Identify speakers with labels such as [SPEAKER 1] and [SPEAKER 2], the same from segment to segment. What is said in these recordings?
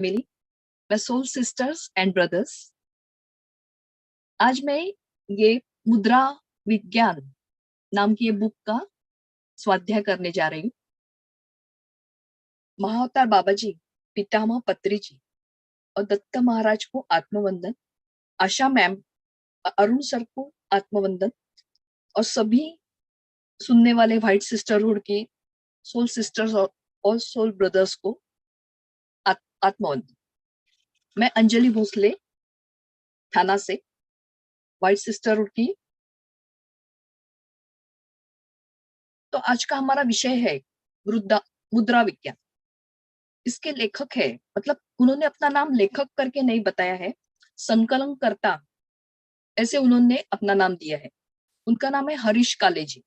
[SPEAKER 1] मिली मैं soul sisters and brothers. आज मैं ये मुद्रा विज्ञान नाम की ये बुक का स्वाध्याय करने जा रही हूँ। महाअवतार बाबा जी, पितामह पत्री जी और दत्त महाराज को आत्मवंदन, आशा मैम, अरुण सर को आत्मवंदन और सभी सुनने वाले व्हाइट सिस्टरहुड के सोल सिस्टर्स और सोल ब्रदर्स को आत्मवंदन। मैं अंजलि भोसले, थाना से व्हाइट सिस्टरहुड की। तो आज का हमारा विषय है मुद्रा विज्ञान। इसके लेखक है, मतलब उन्होंने अपना नाम लेखक करके नहीं बताया है, संकलन करता ऐसे उन्होंने अपना नाम दिया है। उनका नाम है हरीश काले जी।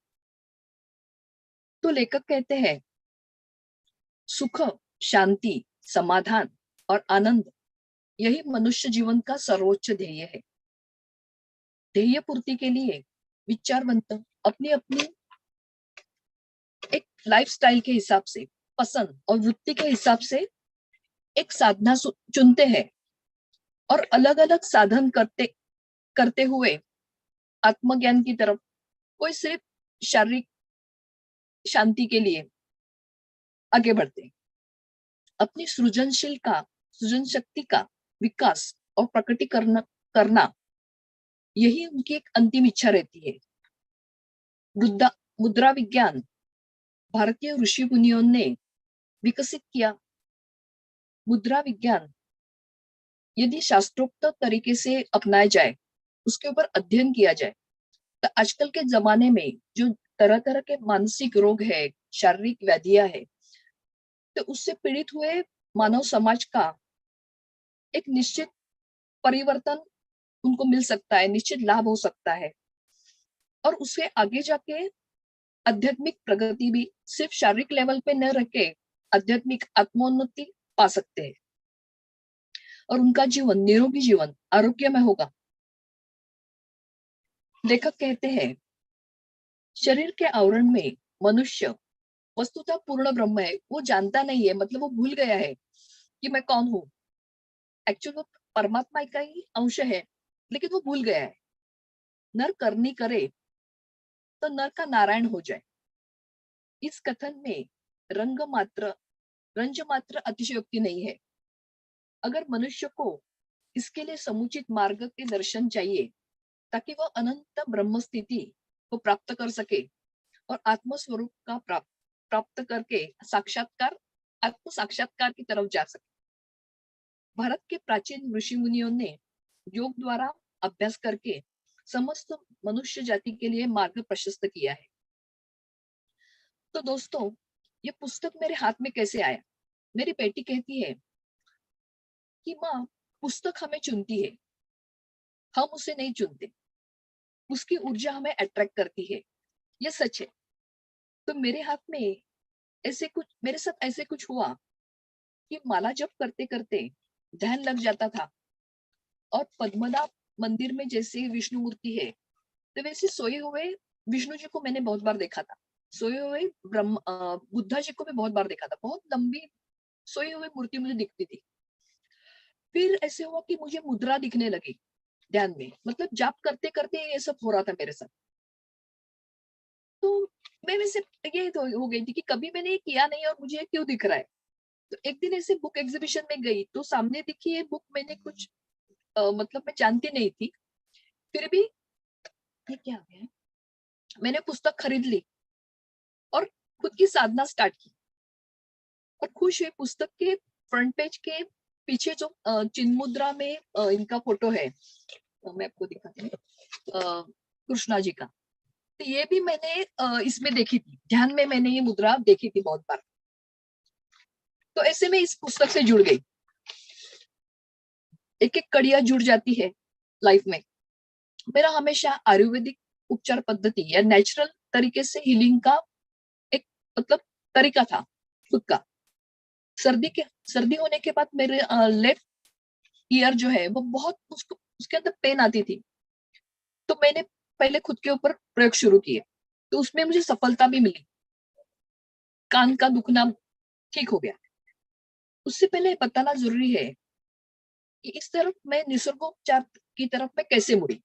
[SPEAKER 1] तो लेखक कहते हैं, सुख, शांति, समाधान और आनंद यही मनुष्य जीवन का सर्वोच्च ध्येय है। ध्येय पूर्ति के लिए विचारवंत अपनी अपनी एक लाइफस्टाइल के हिसाब से, पसंद और वृत्ति के हिसाब से एक साधना चुनते हैं और अलग अलग साधन करते करते हुए आत्मज्ञान की तरफ, कोई सिर्फ शारीरिक शांति के लिए आगे बढ़ते हैं। अपनी सृजन शक्ति का विकास और प्रकटीकरण करना यही उनकी एक अंतिम इच्छा रहती है। मुद्रा विज्ञान भारतीय ऋषि मुनियों ने विकसित किया। मुद्रा विज्ञान यदि शास्त्रोक्त तरीके से अपनाया जाए, उसके ऊपर अध्ययन किया जाए, तो आजकल के जमाने में जो तरह तरह के मानसिक रोग है, शारीरिक व्याधियां है, तो उससे पीड़ित हुए मानव समाज का एक निश्चित परिवर्तन उनको मिल सकता है, निश्चित लाभ हो सकता है। और उससे आगे जाके आध्यात्मिक प्रगति भी सिर्फ शारीरिक लेवल पे न रह के आध्यात्मिक आत्मोन्नति पा सकते हैं और उनका जीवन निरोगी जीवन आरोग्यमय होगा। लेखक कहते हैं, शरीर के आवरण में मनुष्य वस्तुतः पूर्ण ब्रह्म है। वो जानता नहीं है, मतलब वो भूल गया है कि मैं कौन हूं। एक्चुअली वो परमात्मा का ही अंश है, लेकिन वो भूल गया है। नर करनी करे तो नर का नारायण हो जाए। इस कथन में रंज मात्र अतिशयोक्ति नहीं है। अगर मनुष्य को इसके लिए समुचित मार्ग के दर्शन चाहिए ताकि वह अनंत ब्रह्म स्थिति को प्राप्त कर सके और आत्म स्वरूप का प्राप्त करके आत्म साक्षात्कार की तरफ जा सके। भारत के प्राचीन ऋषि मुनियों ने योग द्वारा अभ्यास करके समस्त मनुष्य जाति के लिए मार्ग प्रशस्त किया है। तो दोस्तों, ये पुस्तक मेरे हाथ में कैसे आया? मेरी बेटी कहती है कि माँ, पुस्तक हमें चुनती है, हम उसे नहीं चुनते। उसकी ऊर्जा हमें अट्रैक्ट करती है। ये सच है। तो मेरे हाथ में मेरे साथ ऐसे कुछ हुआ कि माला जप करते करते ध्यान लग जाता था और पद्मनाभ मंदिर में जैसे विष्णु मूर्ति है, तो वैसे सोए हुए विष्णु जी को मैंने बहुत बार देखा था। सोए हुए बुद्धा जी को भी बहुत बार देखा था। बहुत लंबी सोई हुई मूर्ति मुझे दिखती थी। फिर ऐसे हुआ कि मुझे मुद्रा दिखने लगी ध्यान में, मतलब जाप करते करते ये सब हो रहा था मेरे साथ। तो मैं वैसे ये तो हो गई थी कि कभी मैंने ये किया नहीं और मुझे क्यों दिख रहा है। तो एक दिन ऐसे बुक एग्जीबिशन में गई तो सामने दिखी ये बुक। मैंने कुछ मतलब मैं जानती नहीं थी, फिर भी ये क्या आ गया, मैंने पुस्तक खरीद ली और खुद की साधना स्टार्ट की और खुश हुई। पुस्तक के फ्रंट पेज के पीछे जो चिन्ह मुद्रा में इनका फोटो है, मैं आपको दिखाती हूँ, कृष्णा जी का। तो ये भी मैंने इसमें देखी थी, ध्यान में मैंने ये मुद्रा देखी थी बहुत बार। तो ऐसे में इस पुस्तक से जुड़ गई। एक एक कड़िया जुड़ जाती है लाइफ में। मेरा हमेशा आयुर्वेदिक उपचार पद्धति या नेचुरल तरीके से हीलिंग का एक मतलब तरीका था खुद का। सर्दी होने के बाद मेरे लेफ्ट ईयर जो है वो बहुत उसके अंदर पेन आती थी। तो मैंने पहले खुद के ऊपर प्रयोग शुरू किए, तो उसमें मुझे सफलता भी मिली। कान का दुखना ठीक हो गया। उससे पहले बताना जरूरी है कि इस तरफ मैं निसर्गोपचार की तरफ मैं कैसे मुड़ी।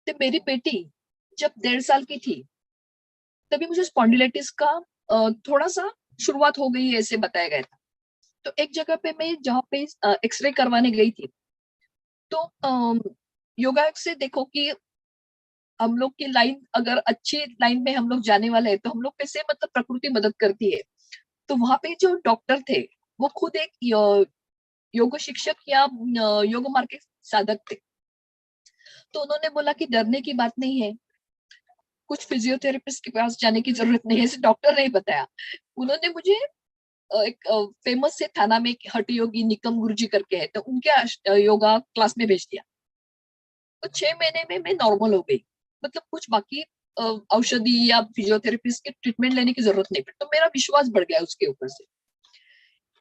[SPEAKER 1] तो मेरी बेटी जब 1.5 साल की थी तभी मुझे स्पॉन्डिलाइटिस का थोड़ा सा शुरुआत हो गई है ऐसे बताया गया था। तो एक जगह पे मैं जहाँ पे एक्सरे करवाने गई थी, तो योगा से देखो कि हम लोग की लाइन अगर अच्छी लाइन में हम लोग जाने वाले हैं तो हम लोग कैसे मतलब प्रकृति मदद करती है। तो वहां पे जो डॉक्टर थे वो खुद एक योग शिक्षक या योग मार्ग के साधक थे। तो उन्होंने बोला कि डरने की बात नहीं है, कुछ फिजियोथेरेपिस्ट के पास जाने की जरूरत नहीं है, ऐसे डॉक्टर ने बताया। उन्होंने मुझे एक फेमस से थाना में एक हठ योगी निकम गुरुजी करके है, तो उनके योगा क्लास में भेज दिया। तो 6 महीने में मैं नॉर्मल हो गई, मतलब कुछ बाकी औषधि या फिजियोथेरेपिस्ट के ट्रीटमेंट लेने की जरूरत नहीं पड़ी। तो मेरा विश्वास बढ़ गया उसके ऊपर से।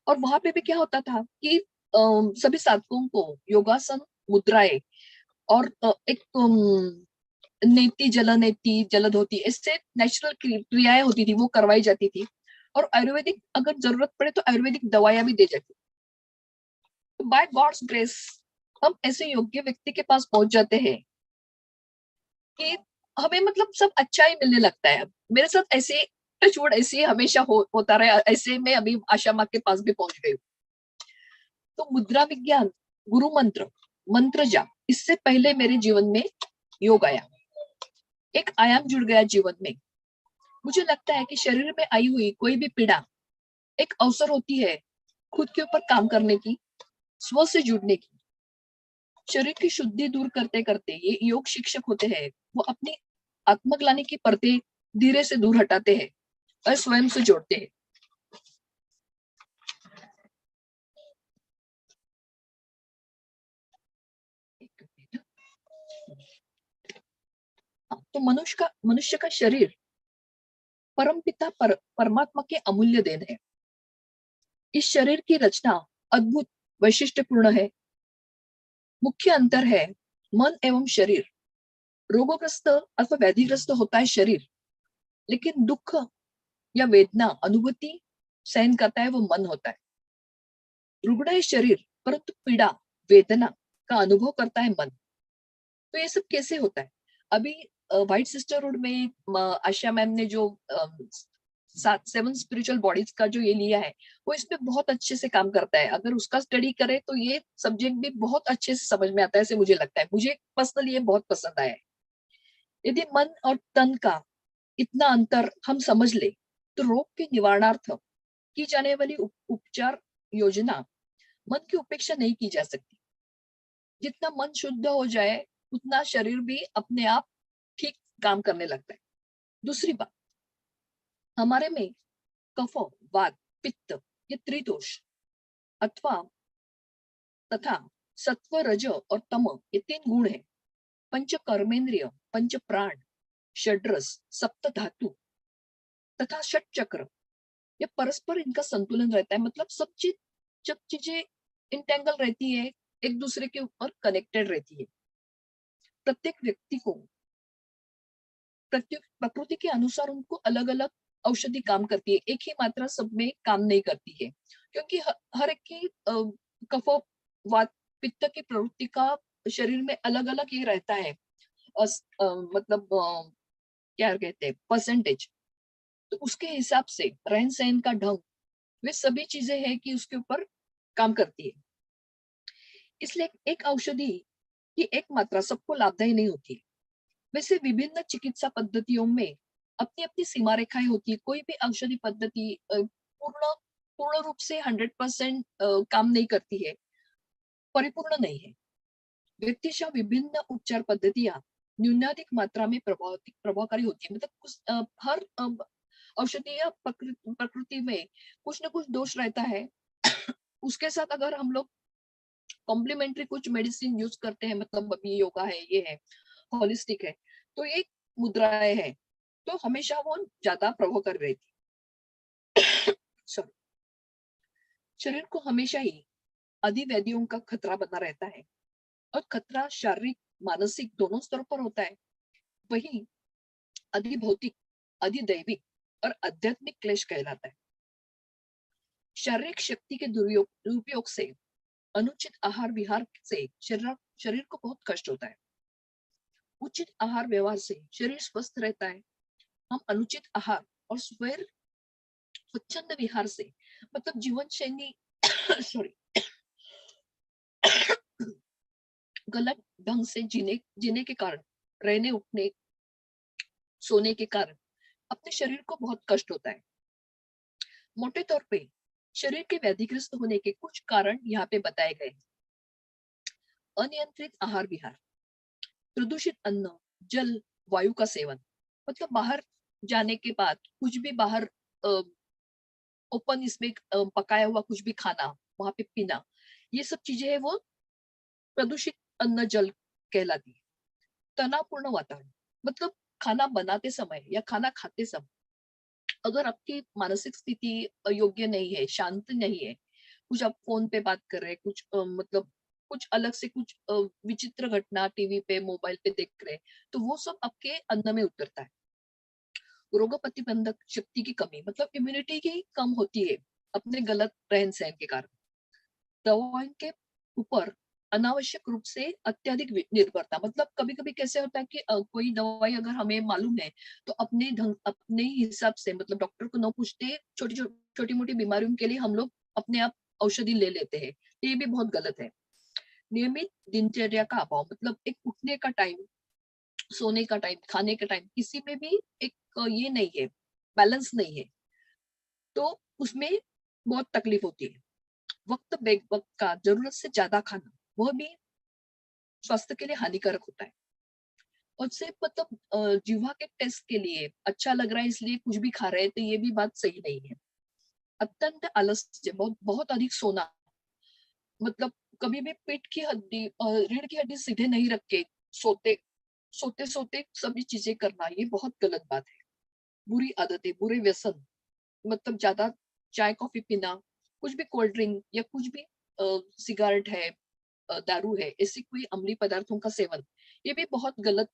[SPEAKER 1] और वहां पे भी क्या होता था कि सभी साधकों को योगासन मुद्राएं और एक नेति जलनेति जलधोती ऐसे नेचुरल क्रियाएं होती थी वो करवाई जाती थी। और आयुर्वेदिक अगर जरूरत पड़े तो आयुर्वेदिक दवाइयां भी दी जाती। तो बाय गॉड्स ग्रेस हम ऐसे योग्य व्यक्ति के पास पहुंच जाते हैं कि हमें मतलब सब अच्छा ही मिलने लगता है। मेरे साथ ऐसे टचवुड ऐसे हमेशा होता रहा। ऐसे में अभी आशा माँ के पास भी पहुंच गई। तो मुद्रा विज्ञान, गुरु मंत्र, मंत्र जाप, इससे पहले मेरे जीवन में योग आया। एक आयाम जुड़ गया जीवन में। मुझे लगता है कि शरीर में आई हुई कोई भी पीड़ा एक अवसर होती है खुद के ऊपर काम करने की, स्व से जुड़ने की। शरीर की शुद्धि दूर करते करते ये योग शिक्षक होते हैं, वो अपनी आत्मग्लानि की परतें धीरे से दूर हटाते हैं और स्वयं से जोड़ते हैं। तो मनुष्य का शरीर परमपिता परमात्मा के अमूल्य देन है। इस शरीर की रचना अद्भुत वैशिष्ट्यपूर्ण है। मुख्य अंतर है मन एवं शरीर। रोगग्रस्त अथवा व्याधिग्रस्त होता है शरीर, लेकिन दुख या वेदना अनुभूति सहन करता है वो मन होता है। रुग्ण है शरीर, परंतु पीड़ा वेदना का अनुभव करता है मन। तो ये सब कैसे होता है? अभी व्हाइट सिस्टरहुड में आशा मैम ने जो 7 स्पिरिचुअल बॉडीज का जो ये लिया है, वो इसमें बहुत अच्छे से काम करता है। अगर उसका स्टडी करे तो ये सब्जेक्ट भी बहुत अच्छे से समझ में आता है, ऐसे मुझे लगता है। मुझे पर्सनली ये बहुत पसंद आया है। यदि मन और तन का इतना अंतर हम समझ ले तो रोग के निवारणार्थ की जाने वाली उपचार योजना मन की उपेक्षा नहीं की जा सकती। जितना मन शुद्ध हो जाए उतना शरीर भी अपने आप ठीक काम करने लगता है। दूसरी बात, हमारे में कफ, वात, पित्त, ये त्रिदोष अथवा तथा सत्व, रज और तम, ये 3 गुण है। पंच कर्मेंद्रिय, पंच प्राण, षड्रस, सप्त धातु तथा षट चक्र, ये परस्पर इनका संतुलन रहता है। मतलब सब चीजें इंटेंगल रहती है, एक दूसरे के ऊपर कनेक्टेड रहती है। प्रत्येक व्यक्ति को प्रकृति के अनुसार उनको अलग अलग औषधि काम करती है, एक ही मात्रा सब में काम नहीं करती है। क्योंकि हर एक की कफ, वात, पित्त की प्रवृत्ति का शरीर में अलग अलग ये रहता है। मतलब क्या कहते हैं परसेंटेज। तो उसके हिसाब से रहन सहन का ढंग, वे सभी चीजें हैं कि उसके ऊपर काम करती है। इसलिए एक औषधि की एक मात्रा सबको लाभदायी नहीं होती। वैसे विभिन्न चिकित्सा पद्धतियों में अपनी अपनी सीमा रेखाएं होती है। कोई भी औषधि पद्धति पूर्ण रूप से 100% काम नहीं करती है, परिपूर्ण नहीं है। व्यक्तिशः विभिन्न उपचार पद्धतियां न्यूनाधिक मात्रा में प्रभावकारी होती है। मतलब हर औषधीय प्रकृति में कुछ ना कुछ दोष रहता है। उसके साथ अगर हम लोग कॉम्प्लीमेंट्री कुछ मेडिसिन यूज करते हैं, मतलब अभी योगा है, ये है, होलिस्टिक है, तो ये मुद्राएं हैं, तो हमेशा वो ज्यादा प्रभावकारी रहती। सॉरी, शरीर को हमेशा ही अधिव्याधियों का खतरा बना रहता है। और खतरा शारीरिक मानसिक दोनों स्तरों पर होता है। वही अधिभौतिक, अधिदैविक और आध्यात्मिक क्लेश कहलाता है। शारीरिक शक्ति के दुरुपयोग से, अनुचित आहार विहार से शरीर को बहुत कष्ट होता है। उचित आहार व्यवहार से शरीर स्वस्थ रहता है। हम अनुचित आहार और स्वच्छंद विहार से मतलब जीवन शैली सॉरी गलत ढंग से जीने के कारण, रहने उठने सोने के कारण अपने शरीर को बहुत कष्ट होता है। मोटे तौर पे शरीर के व्याधिग्रस्त होने के कुछ कारण यहाँ पे बताए गए हैं। अनियंत्रित आहार विहार, प्रदूषित अन्न, जल, वायु का सेवन, मतलब बाहर जाने के बाद कुछ भी बाहर ओपन इसमें पकाया हुआ कुछ भी खाना, वहां पे पीना, ये सब चीजें है वो प्रदूषित अन्न जल कहलाती है। तनावपूर्ण वातावरण, मतलब खाना बनाते समय या खाना खाते समय अगर आपकी मानसिक स्थिति योग्य नहीं है, शांत नहीं है, कुछ आप फोन पे बात कर रहे हैं, कुछ मतलब कुछ अलग से कुछ विचित्र घटना टीवी पे मोबाइल पे देख रहे हैं, तो वो सब आपके अन्न में उतरता है। रोग प्रतिबंधक शक्ति की कमी, मतलब इम्यूनिटी की कम होती है अपने गलत रहन सहन के कारण। दवाओं के ऊपर अनावश्यक रूप से अत्यधिक निर्भरता, मतलब कभी कभी कैसे होता है कि कोई दवाई अगर हमें मालूम है तो अपने ही हिसाब से, मतलब डॉक्टर को न पूछते छोटी मोटी बीमारियों के लिए हम लोग अपने आप औषधि ले लेते हैं, ये भी बहुत गलत है। नियमित दिनचर्या का अभाव, मतलब एक उठने का टाइम, सोने का टाइम, खाने का टाइम, किसी में भी एक ये नहीं है, बैलेंस नहीं है, तो उसमें बहुत तकलीफ होती है। वक्त का जरूरत से ज्यादा खाना, वह भी स्वास्थ्य के लिए हानिकारक होता है। और सिर्फ मतलब जीवा के टेस्ट के लिए अच्छा लग रहा है इसलिए कुछ भी खा रहे हैं, तो ये भी बात सही नहीं है। अत्यंत आलस्य, बहुत बहुत अधिक सोना, मतलब कभी भी पीठ की हड्डी रीढ़ की हड्डी सीधे नहीं रख के सोते सोते सोते सभी चीजें करना, ये बहुत गलत बात है। बुरी आदतें, बुरे व्यसन, मतलब ज्यादा चाय कॉफी पीना, कुछ भी कोल्ड ड्रिंक या कुछ भी सिगरेट है, दारू है, ऐसी कोई अम्लीय पदार्थों का सेवन, ये भी बहुत गलत।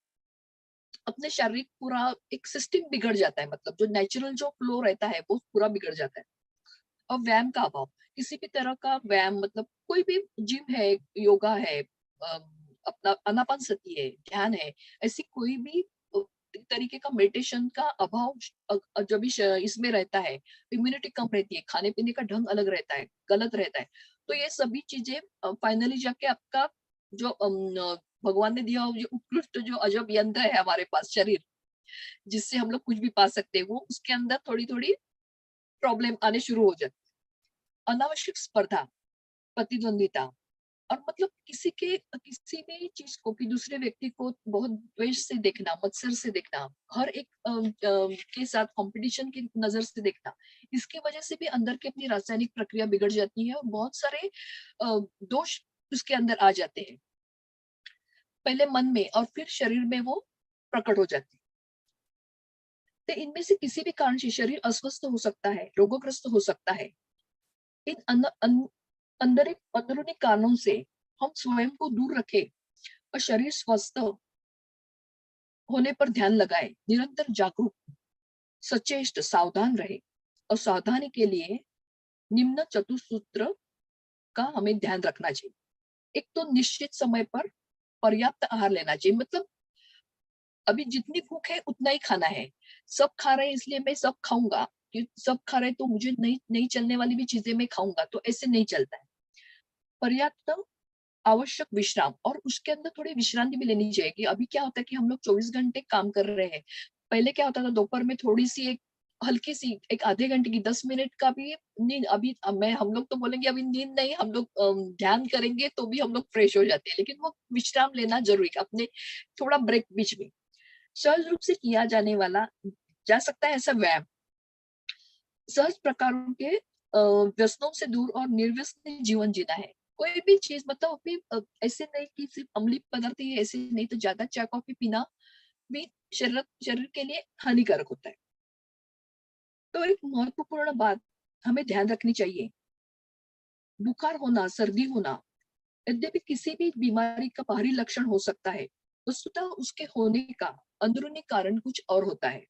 [SPEAKER 1] अपने शारीरिक पूरा एक सिस्टम बिगड़ जाता है, मतलब जो नेचुरल जो फ्लो रहता है वो पूरा बिगड़ जाता है। और व्यायाम का अभाव, किसी भी तरह का व्यायाम, मतलब कोई भी जिम है, योगा है, अपना आनापानसती है, ध्यान है, ऐसी कोई भी तरीके का मेडिटेशन का अभाव जब भी इसमें रहता है, इम्यूनिटी कम रहती है, खाने पीने का ढंग अलग रहता है, गलत रहता है, तो ये सभी चीजें फाइनली जाके आपका जो भगवान ने दिया हुआ जो उत्कृष्ट जो अजब यंत्र है हमारे पास शरीर, जिससे हम लोग कुछ भी पा सकते हैं, वो उसके अंदर थोड़ी थोड़ी प्रॉब्लम आने शुरू हो जाती है। अनावश्यक स्पर्धा, प्रतिद्वंदिता, और मतलब किसी भी चीज को कि दूसरे व्यक्ति को बहुत द्वेष से देखना, मत्सर से देखना, हर एक के साथ कंपटीशन की नजर से देखना, इसकी वजह से भी अंदर की अपनी रासायनिक प्रक्रिया बिगड़ जाती है और बहुत सारे दोष उसके अंदर आ जाते हैं, पहले मन में और फिर शरीर में वो प्रकट हो जाती है। तो इनमें से किसी भी कारण से शरीर अस्वस्थ हो सकता है, रोगग्रस्त हो सकता है। इन अंदरूनी कारणों से हम स्वयं को दूर रखें और शरीर स्वस्थ होने पर ध्यान लगाए, निरंतर जागरूक, सचेष्ट, सावधान रहे। और सावधानी के लिए निम्न चतुसूत्र का हमें ध्यान रखना चाहिए। एक तो निश्चित समय पर पर्याप्त आहार लेना चाहिए, मतलब अभी जितनी भूख है उतना ही खाना है। सब खा रहे हैं इसलिए मैं सब खाऊंगा, कि सब खा रहे हैं तो मुझे नहीं नहीं चलने वाली भी चीजें मैं खाऊंगा, तो ऐसे नहीं चलता है। पर्याप्त आवश्यक विश्राम, और उसके अंदर थोड़ी विश्रांति भी लेनी चाहिए। कि अभी क्या होता है कि हम लोग 24 घंटे काम कर रहे हैं, पहले क्या होता था दोपहर में थोड़ी सी एक हल्की सी एक आधे घंटे की 10 मिनट का भी नींद, अभी मैं हम लोग तो बोलेंगे अभी नींद नहीं, हम लोग ध्यान करेंगे तो भी हम लोग फ्रेश हो जाते हैं, लेकिन वो विश्राम लेना जरूरी है, अपने थोड़ा ब्रेक बीच में। सहज रूप से किया जाने वाला जा सकता है ऐसा व्यायाम, सहज प्रकारों के व्यसनों से दूर और निर्व्यसनी जीवन जीना है। कोई भी चीज मतलब अभी ऐसे नहीं कि सिर्फ अम्लीय पदार्थ ही है, ऐसे नहीं, तो ज्यादा चाय कॉफी पीना भी शरीर के लिए हानिकारक होता है। तो एक महत्वपूर्ण बात हमें ध्यान रखनी चाहिए, बुखार होना, सर्दी होना, यद्यपि किसी भी बीमारी का बाहरी लक्षण हो सकता है, वस्तुतः उसके होने का अंदरूनी कारण कुछ और होता है।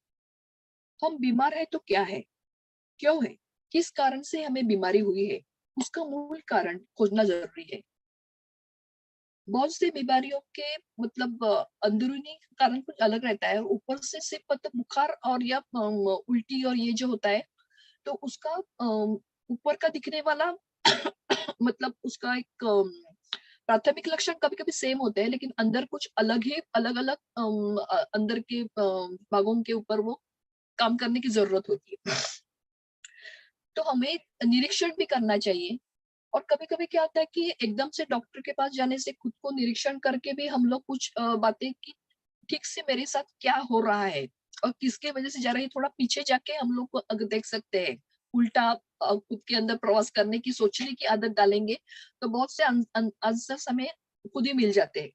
[SPEAKER 1] हम बीमार है तो क्या है, क्यों है, किस कारण से हमें बीमारी हुई है, उसका मूल कारण खोजना जरूरी है। बहुत सी बीमारियों के मतलब अंदरूनी कारण कुछ अलग रहता है, ऊपर से सिर्फ मतलब बुखार और या उल्टी और ये जो होता है, तो उसका ऊपर का दिखने वाला मतलब उसका एक प्राथमिक लक्षण कभी-कभी सेम होते हैं, लेकिन अंदर कुछ अलग ही अलग-अलग अंदर के भागों के ऊपर वो काम करने की जरूरत होती है। तो हमें निरीक्षण भी करना चाहिए। और कभी-कभी क्या होता है कि एकदम से डॉक्टर के पास जाने से खुद को निरीक्षण करके भी हम लोग कुछ बातें कि ठीक से मेरे साथ क्या हो रहा है और किसके वजह से जा रही है, थोड़ा पीछे जाके हम लोग को देख सकते हैं। उल्टा खुद के अंदर प्रवास करने की, सोचने की आदत डालेंगे तो बहुत से आंसर्स हमें खुद ही मिल जाते हैं।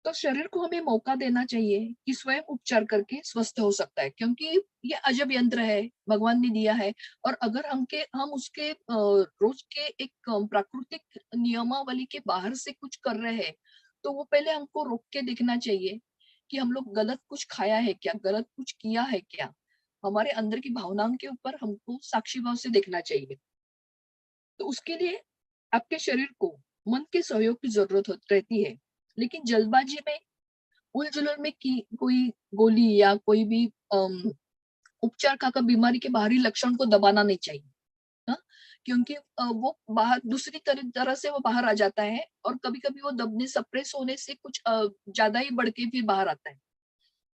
[SPEAKER 1] तो शरीर को हमें मौका देना चाहिए कि स्वयं उपचार करके स्वस्थ हो सकता है, क्योंकि ये अजब यंत्र है, भगवान ने दिया है। और अगर हम उसके रोज के एक प्राकृतिक नियमावली के बाहर से कुछ कर रहे हैं, तो वो पहले हमको रोक के देखना चाहिए कि हम लोग गलत कुछ खाया है क्या, गलत कुछ किया है क्या। हमारे अंदर की भावनाओं के ऊपर हमको साक्षी भाव से देखना चाहिए। तो उसके लिए आपके शरीर को मन के सहयोग की जरूरत रहती है, लेकिन जल्दबाजी में, उलझुलर में की कोई गोली या कोई भी उपचार खाकर बीमारी के बाहरी लक्षण को दबाना नहीं चाहिए। हाँ? क्योंकि वो बाहर दूसरी तरह से वो बाहर आ जाता है और कभी-कभी वो दबने सप्रेस होने से कुछ ज्यादा ही बढ़ के फिर बाहर आता है।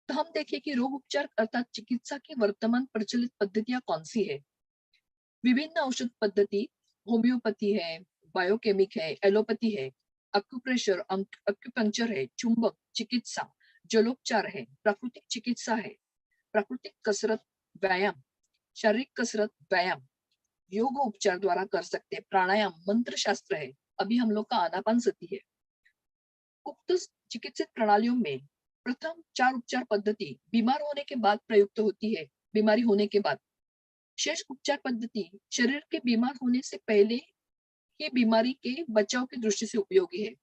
[SPEAKER 1] तो हम देखिए कि रोग उपचार अर्थात चिकित्सा की वर्तमान प्रचलित पद्धतियां कौन सी है। विभिन्न औषध पद्धति, होम्योपैथी है, बायोकेमिक है, एलोपैथी है, अक्यूप्रेशर, अक्यूपंक्चर है, चुंबक चिकित्सा, जलोपचार है, प्राकृतिक चिकित्सा है, प्राकृतिक कसरत, व्यायाम, शारीरिक कसरत, व्यायाम, योग उपचार द्वारा कर सकते हैं, प्राणायाम, मंत्र शास्त्र है, अभी हम लोग का आनापान सती है। उक्त चिकित्सित प्रणालियों में प्रथम 4 उपचार पद्धति बीमार होने के बाद प्रयुक्त होती है, बीमारी होने के बाद। शेष उपचार पद्धति शरीर के बीमार होने से पहले ही बीमारी के बचाव की दृष्टि से उपयोगी है।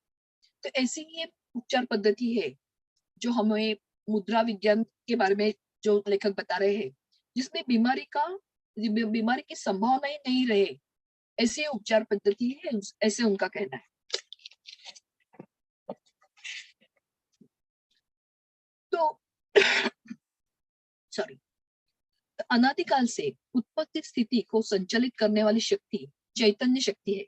[SPEAKER 1] तो ऐसी ही एक उपचार पद्धति है जो हमें मुद्रा विज्ञान के बारे में जो लेखक बता रहे हैं, जिसमें बीमारी की संभावना ही नहीं रहे, ऐसी उपचार पद्धति है, ऐसे उनका कहना है। तो सॉरी, अनादिकाल से उत्पत्ति स्थिति को संचालित करने वाली शक्ति चैतन्य शक्ति है।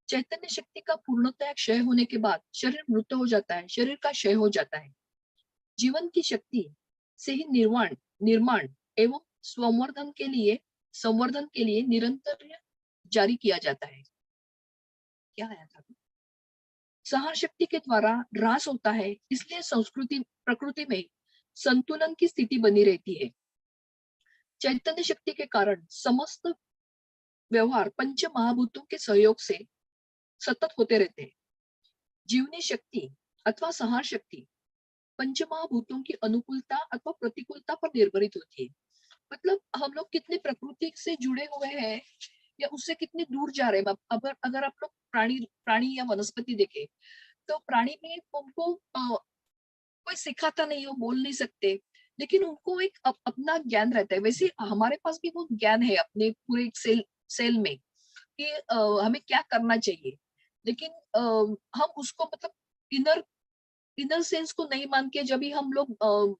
[SPEAKER 1] चैतन्य शक्ति का पूर्णतः क्षय होने के बाद शरीर मृत हो जाता है, शरीर का क्षय हो जाता है। जीवन की शक्ति से ही निर्माण निर्माण एवं संवर्धन के लिए निरंतर जारी किया जाता है। क्या आया था? सहन शक्ति के द्वारा ह्रास होता है, इसलिए संस्कृति प्रकृति में संतुलन की स्थिति बनी रहती है। चैतन्य शक्ति के कारण समस्त व्यवहार पंच महाभूतों के सहयोग से सतत होते रहते हैं। जीवनी शक्ति अथवा सहन शक्ति पंचमहाभूतों की अनुकूलता अथवा प्रतिकूलता पर निर्भरित होती है। मतलब हम लोग कितने प्रकृति से जुड़े हुए हैं या उससे कितने दूर जा रहे हैं। अगर अगर आप लोग प्राणी प्राणी या वनस्पति देखें, तो प्राणी में उनको कोई सिखाता नहीं, वो बोल नहीं सकते, लेकिन उनको एक अपना ज्ञान रहता है। वैसे हमारे पास भी वो ज्ञान है अपने पूरे सेल सेल में कि हमें क्या करना चाहिए, लेकिन हम उसको मतलब इनर इनर सेंस को नहीं मान के जब भी हम लोग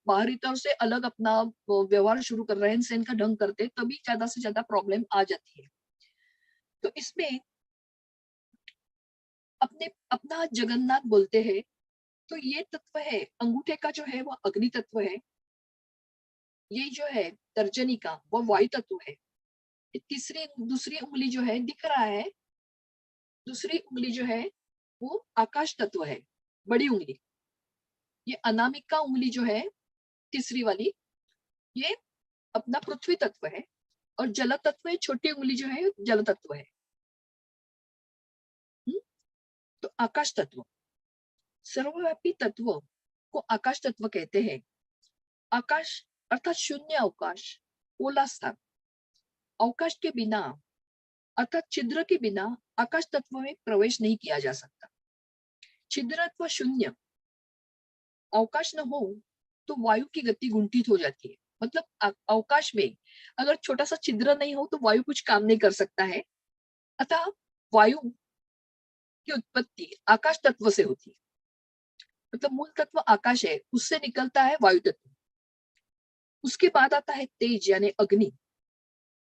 [SPEAKER 1] बाहरी तौर से अलग अपना व्यवहार शुरू कर रहे हैं, रहन का ढंग करते, तभी ज्यादा से ज्यादा प्रॉब्लम आ जाती है। तो इसमें अपने अपना जगन्नाथ बोलते हैं, तो ये तत्व है, अंगूठे का जो है वो अग्नि तत्व है, ये जो है तर्जनी का वो वायु तत्व है। तीसरी दूसरी उंगली जो है दिख रहा है, दूसरी उंगली जो है वो आकाश तत्व है, बड़ी उंगली। ये अनामिका उंगली जो है तीसरी वाली, ये अपना पृथ्वी तत्व है। और जल तत्व है, छोटी उंगली जो है जल तत्व है। तो आकाश तत्व, सर्वव्यापी तत्व को आकाश तत्व कहते हैं। आकाश अर्थात शून्य अवकाश, ओला स्थान। अवकाश के बिना अर्थात छिद्र के बिना आकाश तत्व में प्रवेश नहीं किया जा सकता। छिद्र अथवा शून्य अवकाश न हो तो वायु की गति गुंठित हो जाती है, मतलब अवकाश में अगर छोटा सा छिद्र नहीं हो तो वायु कुछ काम नहीं कर सकता है। अतः वायु की उत्पत्ति आकाश तत्व से होती है। मतलब मूल तत्व आकाश है, उससे निकलता है वायु तत्व। उसके बाद आता है तेज यानी अग्नि।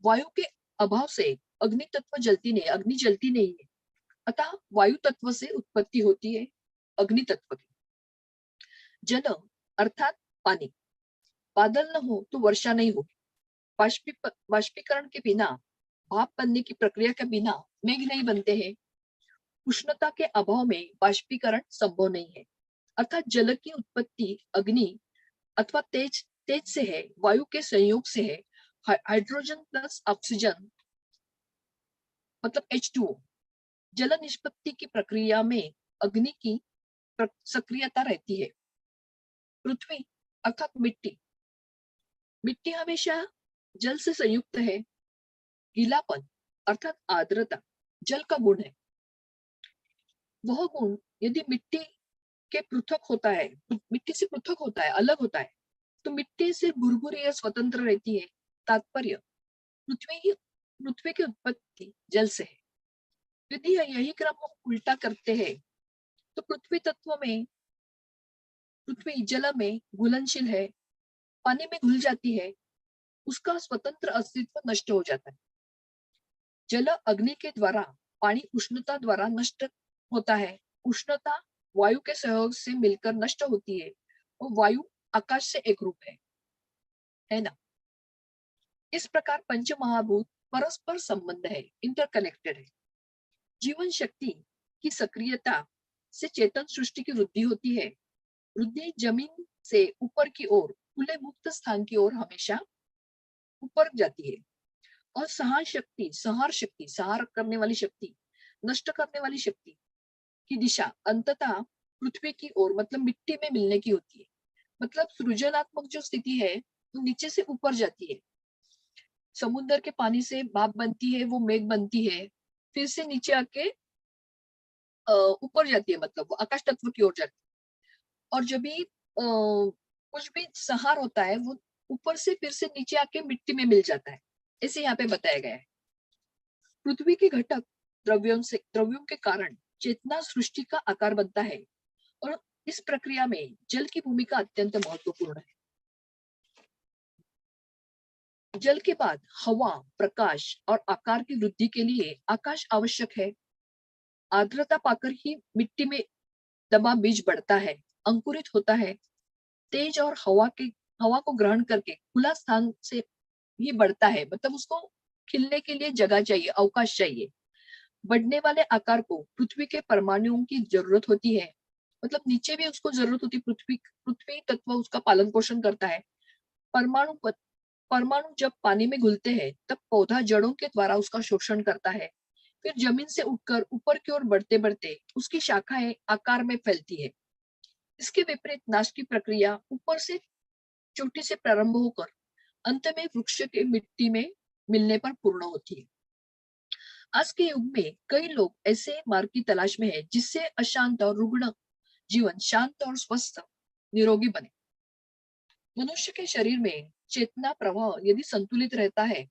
[SPEAKER 1] वायु के अभाव से अग्नि तत्व जलती नहीं, अग्नि जलती नहीं है। अतः वायु तत्व से उत्पत्ति होती है अग्नि तत्व की। जल अर्थात पानी। बादल न हो तो वर्षा नहीं होगी। बाष्पीकरण के बिना, भाप बनने की प्रक्रिया के बिना मेघ नहीं बनते हैं। उष्णता के अभाव में बाष्पीकरण संभव नहीं है। अर्थात जल की उत्पत्ति अग्नि अथवा तेज तेज से है, वायु के संयोग से है। हाइड्रोजन प्लस ऑक्सीजन मतलब H2O। जल निष्पत्ति की प्रक्रिया में अग्नि की सक्रियता रहती है। पृथ्वी अर्थात मिट्टी। मिट्टी हमेशा जल से संयुक्त है। गीलापन अर्थात आर्द्रता जल का गुण है। वह गुण यदि मिट्टी के पृथक होता है, मिट्टी से पृथक होता है, अलग होता है, तो मिट्टी से भुरभुरी या स्वतंत्र रहती है। तात्पर्य पृथ्वी की उत्पत्ति जल से है। यदि यही क्रम हम उल्टा करते हैं तो पृथ्वी जल में घुलनशील है, पानी में घुल जाती है, उसका स्वतंत्र अस्तित्व नष्ट हो जाता है। जल अग्नि के द्वारा, पानी उष्णता द्वारा नष्ट होता है। उष्णता वायु के सहयोग से मिलकर नष्ट होती है और वायु आकाश से एक रूप है ना। इस प्रकार पंच महाभूत परस्पर संबंध है, इंटरकनेक्टेड है। जीवन शक्ति की सक्रियता से चेतन सृष्टि की वृद्धि होती है। वृद्धि जमीन से ऊपर की ओर, खुले मुक्त स्थान की ओर हमेशा ऊपर जाती है। और संहार करने वाली शक्ति, नष्ट करने वाली शक्ति की दिशा अंततः पृथ्वी की ओर मतलब मिट्टी में मिलने की होती है। मतलब सृजनात्मक जो स्थिति है वो नीचे से ऊपर जाती है। समुद्र के पानी से भाप बनती है, वो मेघ बनती है, फिर से नीचे आके ऊपर जाती है, मतलब वो आकाश तत्व की ओर जाती है। और जब भी कुछ भी संहार होता है वो ऊपर से फिर से नीचे आके मिट्टी में मिल जाता है, ऐसे यहाँ पे बताया गया है। पृथ्वी के घटक द्रव्यों के कारण चेतना सृष्टि का आकार बनता है और इस प्रक्रिया में जल की भूमिका अत्यंत महत्वपूर्ण है। जल के बाद हवा, प्रकाश और आकार की वृद्धि के लिए आकाश आवश्यक है। आर्द्रता पाकर ही मिट्टी में दबा बीज बढ़ता है, अंकुरित होता है। तेज और हवा को ग्रहण करके खुला स्थान से ही बढ़ता है, मतलब उसको खिलने के लिए जगह चाहिए, अवकाश चाहिए। बढ़ने वाले आकार को पृथ्वी के परमाणुओं की जरूरत होती है, मतलब नीचे भी उसको जरूरत होती है। पृथ्वी तत्व उसका पालन पोषण करता है। परमाणु परमाणु जब पानी में घुलते हैं तब पौधा जड़ों के द्वारा उसका शोषण करता है। फिर जमीन से उठकर ऊपर की ओर बढ़ते बढ़ते उसकी शाखाएं आकार में फैलती है। इसके विपरीत नाश की प्रक्रिया ऊपर से चोटी से प्रारंभ होकर अंत में वृक्ष के मिट्टी में मिलने पर पूर्ण होती है। आज के युग में कई लोग ऐसे मार्ग की तलाश में है जिससे अशांत और रुग्ण जीवन शांत और स्वस्थ निरोगी बने। मनुष्य के शरीर में चेतना प्रवाह यदि संतुलित रहता है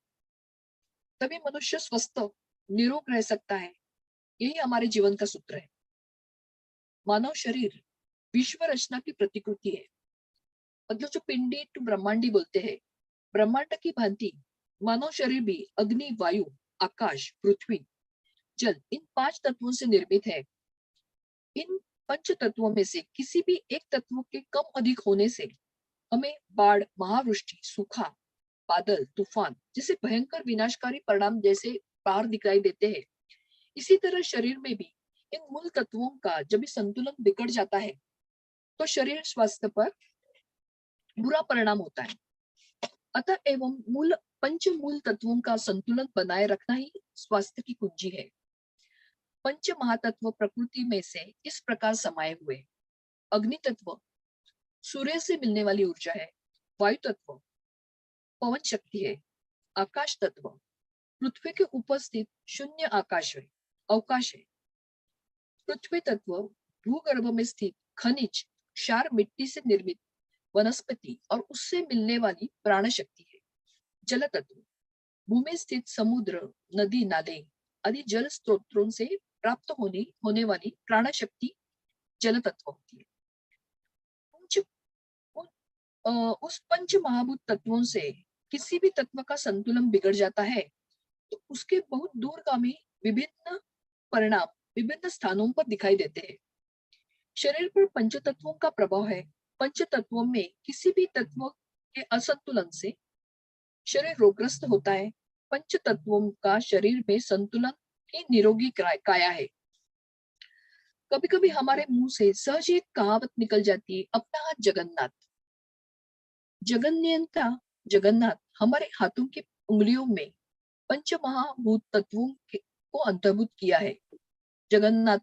[SPEAKER 1] तभी मनुष्य स्वस्थ निरोग रह सकता है। यही हमारे जीवन का सूत्र है। मानव शरीर विश्व रचना की प्रतिकृति है। मतलब जो पिंडी टू ब्रह्मांडी बोलते हैं, ब्रह्मांड की भांति मानव शरीर भी अग्नि, वायु, आकाश, पृथ्वी, जल इन 5 तत्वों से निर्मित है। इन पंच तत्वों में से किसी भी एक तत्व के कम अधिक होने से हमें बाढ़, महावृष्टि, सूखा, बादल, तूफान जैसे भयंकर विनाशकारी परिणाम जैसे पार दिखाई देते हैं। इसी तरह शरीर में भी इन मूल तत्वों का जब संतुलन बिगड़ जाता है तो शरीर स्वास्थ्य पर बुरा परिणाम होता है। अतः एवं पंच मूल तत्वों का संतुलन बनाए रखना ही स्वास्थ्य की कुंजी है। पंच महातत्व प्रकृति में से इस प्रकार समाये हुए। अग्नि तत्व सूर्य से मिलने वाली ऊर्जा है। वायु तत्व पवन शक्ति है। आकाश तत्व पृथ्वी के उपस्थित शून्य आकाश है, अवकाश है। पृथ्वी तत्व भूगर्भ में स्थित खनिज, क्षार, मिट्टी से निर्मित वनस्पति और उससे मिलने वाली प्राण शक्ति है। जल तत्व भूमि स्थित समुद्र, नदी, नाले आदि जल स्रोतों से प्राप्त होने वाली प्राण शक्ति जल तत्व होती है। उस पंच महाभूत तत्वों से किसी भी तत्व का संतुलन बिगड़ जाता है तो उसके बहुत दूरगामी विभिन्न परिणाम विभिन्न स्थानों पर दिखाई देते हैं। शरीर पर पंच तत्वों का प्रभाव है। पंच तत्वों में किसी भी तत्व के असंतुलन से शरीर रोगग्रस्त होता है। पंच तत्वों का शरीर में संतुलन ही निरोगी काया है। कभी कभी हमारे मुंह से सहज एक कहावत निकल जाती है, अपना हाथ जगन्नाथ। जगन्नाथ हमारे हाथों की उंगलियों में पंच महाभूत तत्वों को अंतर्भूत किया है। जगन्नाथ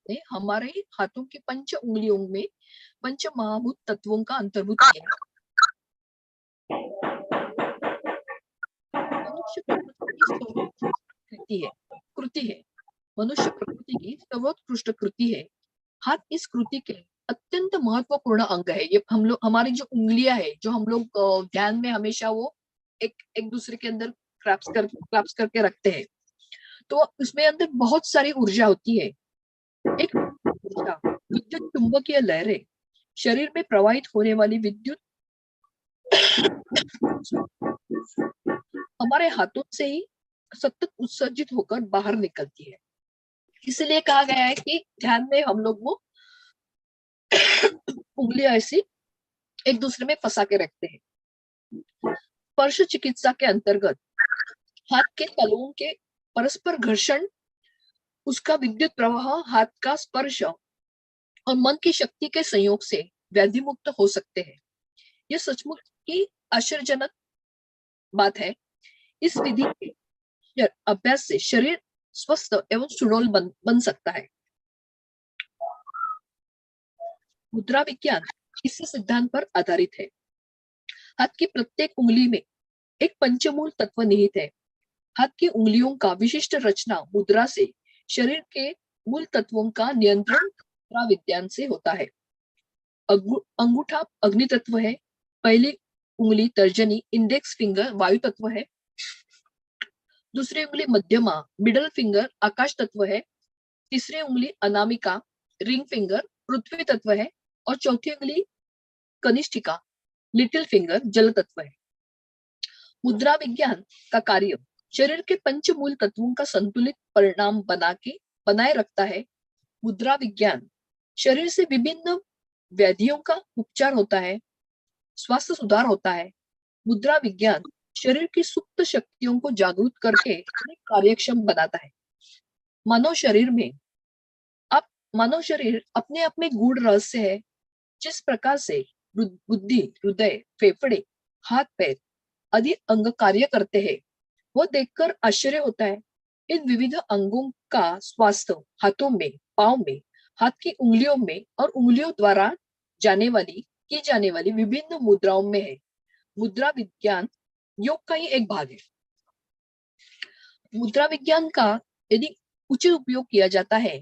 [SPEAKER 1] ने हमारे हाथों की पंच उंगलियों में पंच महाभूत तत्वों का अंतर्भूत किया है। मनुष्य कृति है। मनुष्य प्रकृति की सर्वोत्कृष्ट कृति है। हाथ इस कृति के अत्यंत महत्वपूर्ण अंग है। ये हम लोग हमारी जो उंगलियां है, जो हम लोग ध्यान में हमेशा वो एक दूसरे के अंदर क्लैप्स करके रखते हैं, तो उसमें अंदर बहुत सारी ऊर्जा होती है। एक ऊर्जा विद्युत चुंबकीय लहरें शरीर में प्रवाहित होने वाली विद्युत हमारे हाथों से ही सतत उत्सर्जित होकर बाहर निकलती है। इसलिए कहा गया है कि ध्यान में हम लोग वो उंगलियां ऐसी एक दूसरे में फंसा के रखते हैं। स्पर्श चिकित्सा के अंतर्गत हाथ के तलुओं के परस्पर घर्षण, उसका विद्युत प्रवाह, हाथ का स्पर्श और मन की शक्ति के संयोग से व्याधि मुक्त हो सकते हैं। यह सचमुच की आश्चर्यजनक बात है। इस विधि के अभ्यास से शरीर स्वस्थ एवं सुडौल बन सकता है। मुद्रा विज्ञान इस सिद्धांत पर आधारित है। हाथ की प्रत्येक उंगली में एक पंचमूल तत्व निहित है। हाथ की उंगलियों का विशिष्ट रचना मुद्रा से शरीर के मूल तत्वों का नियंत्रण मुद्रा विज्ञान से होता है। अंगूठा अग्नि तत्व है। पहली उंगली तर्जनी इंडेक्स फिंगर वायु तत्व है। दूसरी उंगली मध्यमा मिडल फिंगर आकाश तत्व है। तीसरी उंगली अनामिका रिंग फिंगर पृथ्वी तत्व है। और चौथी उंगली कनिष्ठिका लिटिल फिंगर जल तत्व है। मुद्रा विज्ञान का कार्य शरीर के पंचमूल तत्वों का संतुलित परिणाम बनाए रखता है। मुद्रा विज्ञान शरीर से विभिन्न व्याधियों का उपचार होता है, स्वास्थ्य सुधार होता है। मुद्रा विज्ञान शरीर की सुप्त शक्तियों को जागरूक करके कार्यक्षम बनाता है। मानव शरीर अपने आप में गूढ़ रहस्य है। जिस प्रकार से बुद्धि, हृदय, फेफड़े, हाथ पैर आदि अंग कार्य करते हैं, वो देखकर आश्चर्य होता है। इन विविध अंगों का स्वास्थ्य हाथों में, पांव में, हाथ की उंगलियों में और उंगलियों द्वारा की जाने वाली विभिन्न मुद्राओं में है। मुद्रा विज्ञान योग का ही एक भाग है। मुद्रा विज्ञान का यदि उचित उपयोग किया जाता है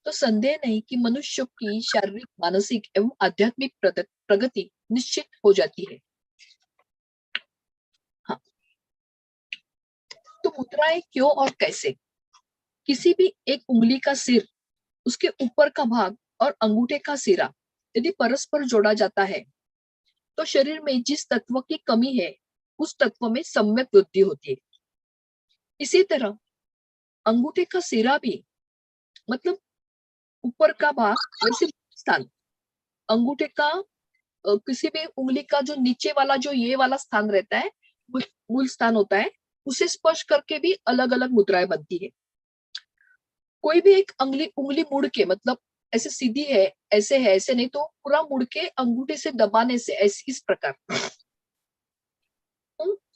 [SPEAKER 1] तो संदेह नहीं कि मनुष्य की शारीरिक, मानसिक एवं आध्यात्मिक प्रगति निश्चित हो जाती है। हाँ, तो मुद्राएं क्यों और कैसे? किसी भी एक उंगली का सिर, उसके ऊपर का भाग और अंगूठे का सिरा यदि परस्पर जोड़ा जाता है तो शरीर में जिस तत्व की कमी है उस तत्व में सम्यक वृद्धि होती है। इसी तरह अंगूठे का सिरा भी, मतलब ऊपर का भाग, वैसे स्थान अंगूठे का किसी भी उंगली का जो नीचे वाला जो ये वाला स्थान रहता है, मूल स्थान होता है, उसे स्पर्श करके भी अलग अलग मुद्राएं बनती है। कोई भी एक उंगली मुड़ के, मतलब ऐसे सीधी है, ऐसे नहीं, तो पूरा मुड़ के अंगूठे से दबाने से ऐसे इस प्रकार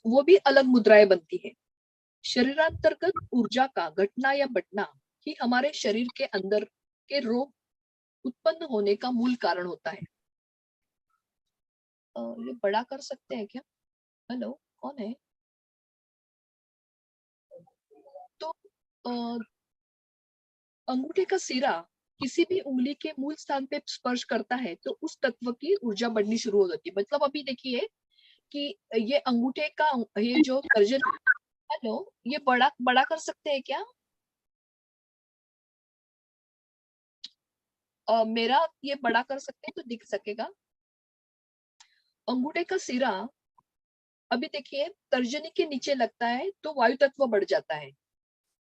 [SPEAKER 1] वो भी अलग मुद्राएं बनती है। शरीरांतर्गत ऊर्जा का घटना या बटना ही हमारे शरीर के अंदर के रोग उत्पन्न होने का मूल कारण होता है। ये बड़ा कर सकते हैं क्या? हेलो, कौन है? तो अंगूठे का सिरा किसी भी उंगली के मूल स्थान पे स्पर्श करता है तो उस तत्व की ऊर्जा बढ़नी शुरू हो जाती है। मतलब अभी देखिए कि ये अंगूठे का ये जो तर्जनी, हेलो, ये बड़ा बड़ा कर सकते हैं क्या? मेरा ये बड़ा कर सकते हैं तो दिख सकेगा। अंगूठे का सिरा अभी देखिए तर्जनी के नीचे लगता है तो वायु तत्व बढ़ जाता है।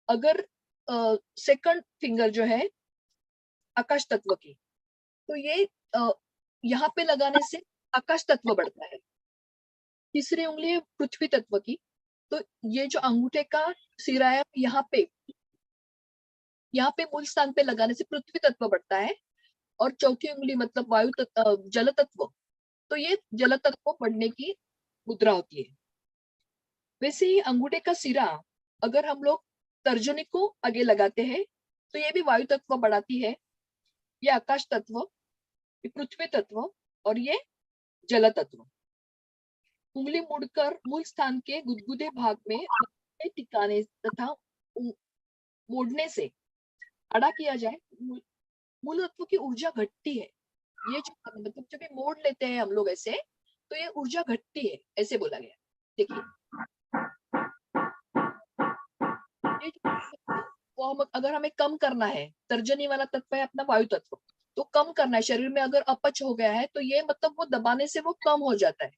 [SPEAKER 1] अगर सेकंड फिंगर जो है आकाश तत्व की, तो ये यहाँ पे लगाने से आकाश तत्व बढ़ता है। तीसरी उंगली है पृथ्वी तत्व की, तो ये जो अंगूठे का सिरा है यहाँ पे मूल स्थान पे लगाने से पृथ्वी तत्व बढ़ता है। और चौथी उंगली मतलब वायु तत्व, जल तत्व, तो ये जल तत्व बढ़ने की मुद्रा होती है। वैसे ही अंगूठे का सिरा अगर हम लोग तर्जनी को आगे लगाते हैं तो ये भी वायु तत्व बढ़ाती है। ये आकाश तत्व, ये पृथ्वी तत्व और ये जल तत्व। उंगली मुड़कर मूल स्थान के गुदगुदे भाग में टिकाने तथा मोड़ने से अड़ा किया जाए, मूल तत्व की ऊर्जा घटती है। ये जो मतलब जब ये मोड़ लेते हैं हम लोग ऐसे, तो ये ऊर्जा घटती है, ऐसे बोला गया। देखिए वो हम अगर हमें कम करना है, तर्जनी वाला तत्व है अपना वायु तत्व, तो कम करना है शरीर में, अगर अपच हो गया है तो ये मतलब वो दबाने से वो कम हो जाता है।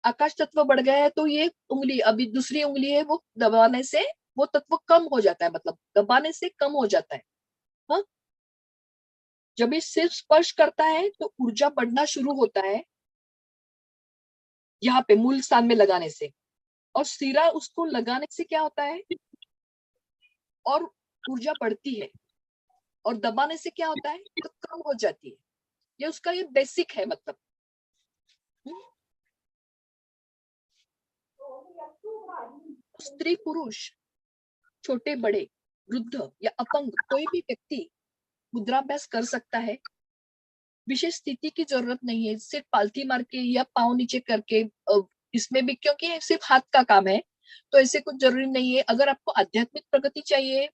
[SPEAKER 1] आकाश तत्व बढ़ गया है तो ये उंगली, अभी दूसरी उंगली है, वो दबाने से वो तत्व कम हो जाता है, मतलब दबाने से कम हो जाता है। हाँ, जब ये सिर्फ स्पर्श करता है तो ऊर्जा बढ़ना शुरू होता है यहाँ पे मूल स्थान में लगाने से, और सिरा उसको लगाने से क्या होता है, और ऊर्जा बढ़ती है, और दबाने से क्या होता है तो कम हो जाती है। ये उसका ये बेसिक है मतलब। स्त्री पुरुष, छोटे बड़े, वृद्ध या अपंग कोई भी व्यक्ति मुद्राभ्यास कर सकता है। विशेष स्थिति की जरूरत नहीं है, सिर्फ पालथी मार के या पाँव नीचे करके इसमें भी, क्योंकि ये सिर्फ हाथ का काम है तो ऐसे कुछ जरूरी नहीं है। अगर आपको आध्यात्मिक प्रगति चाहिए,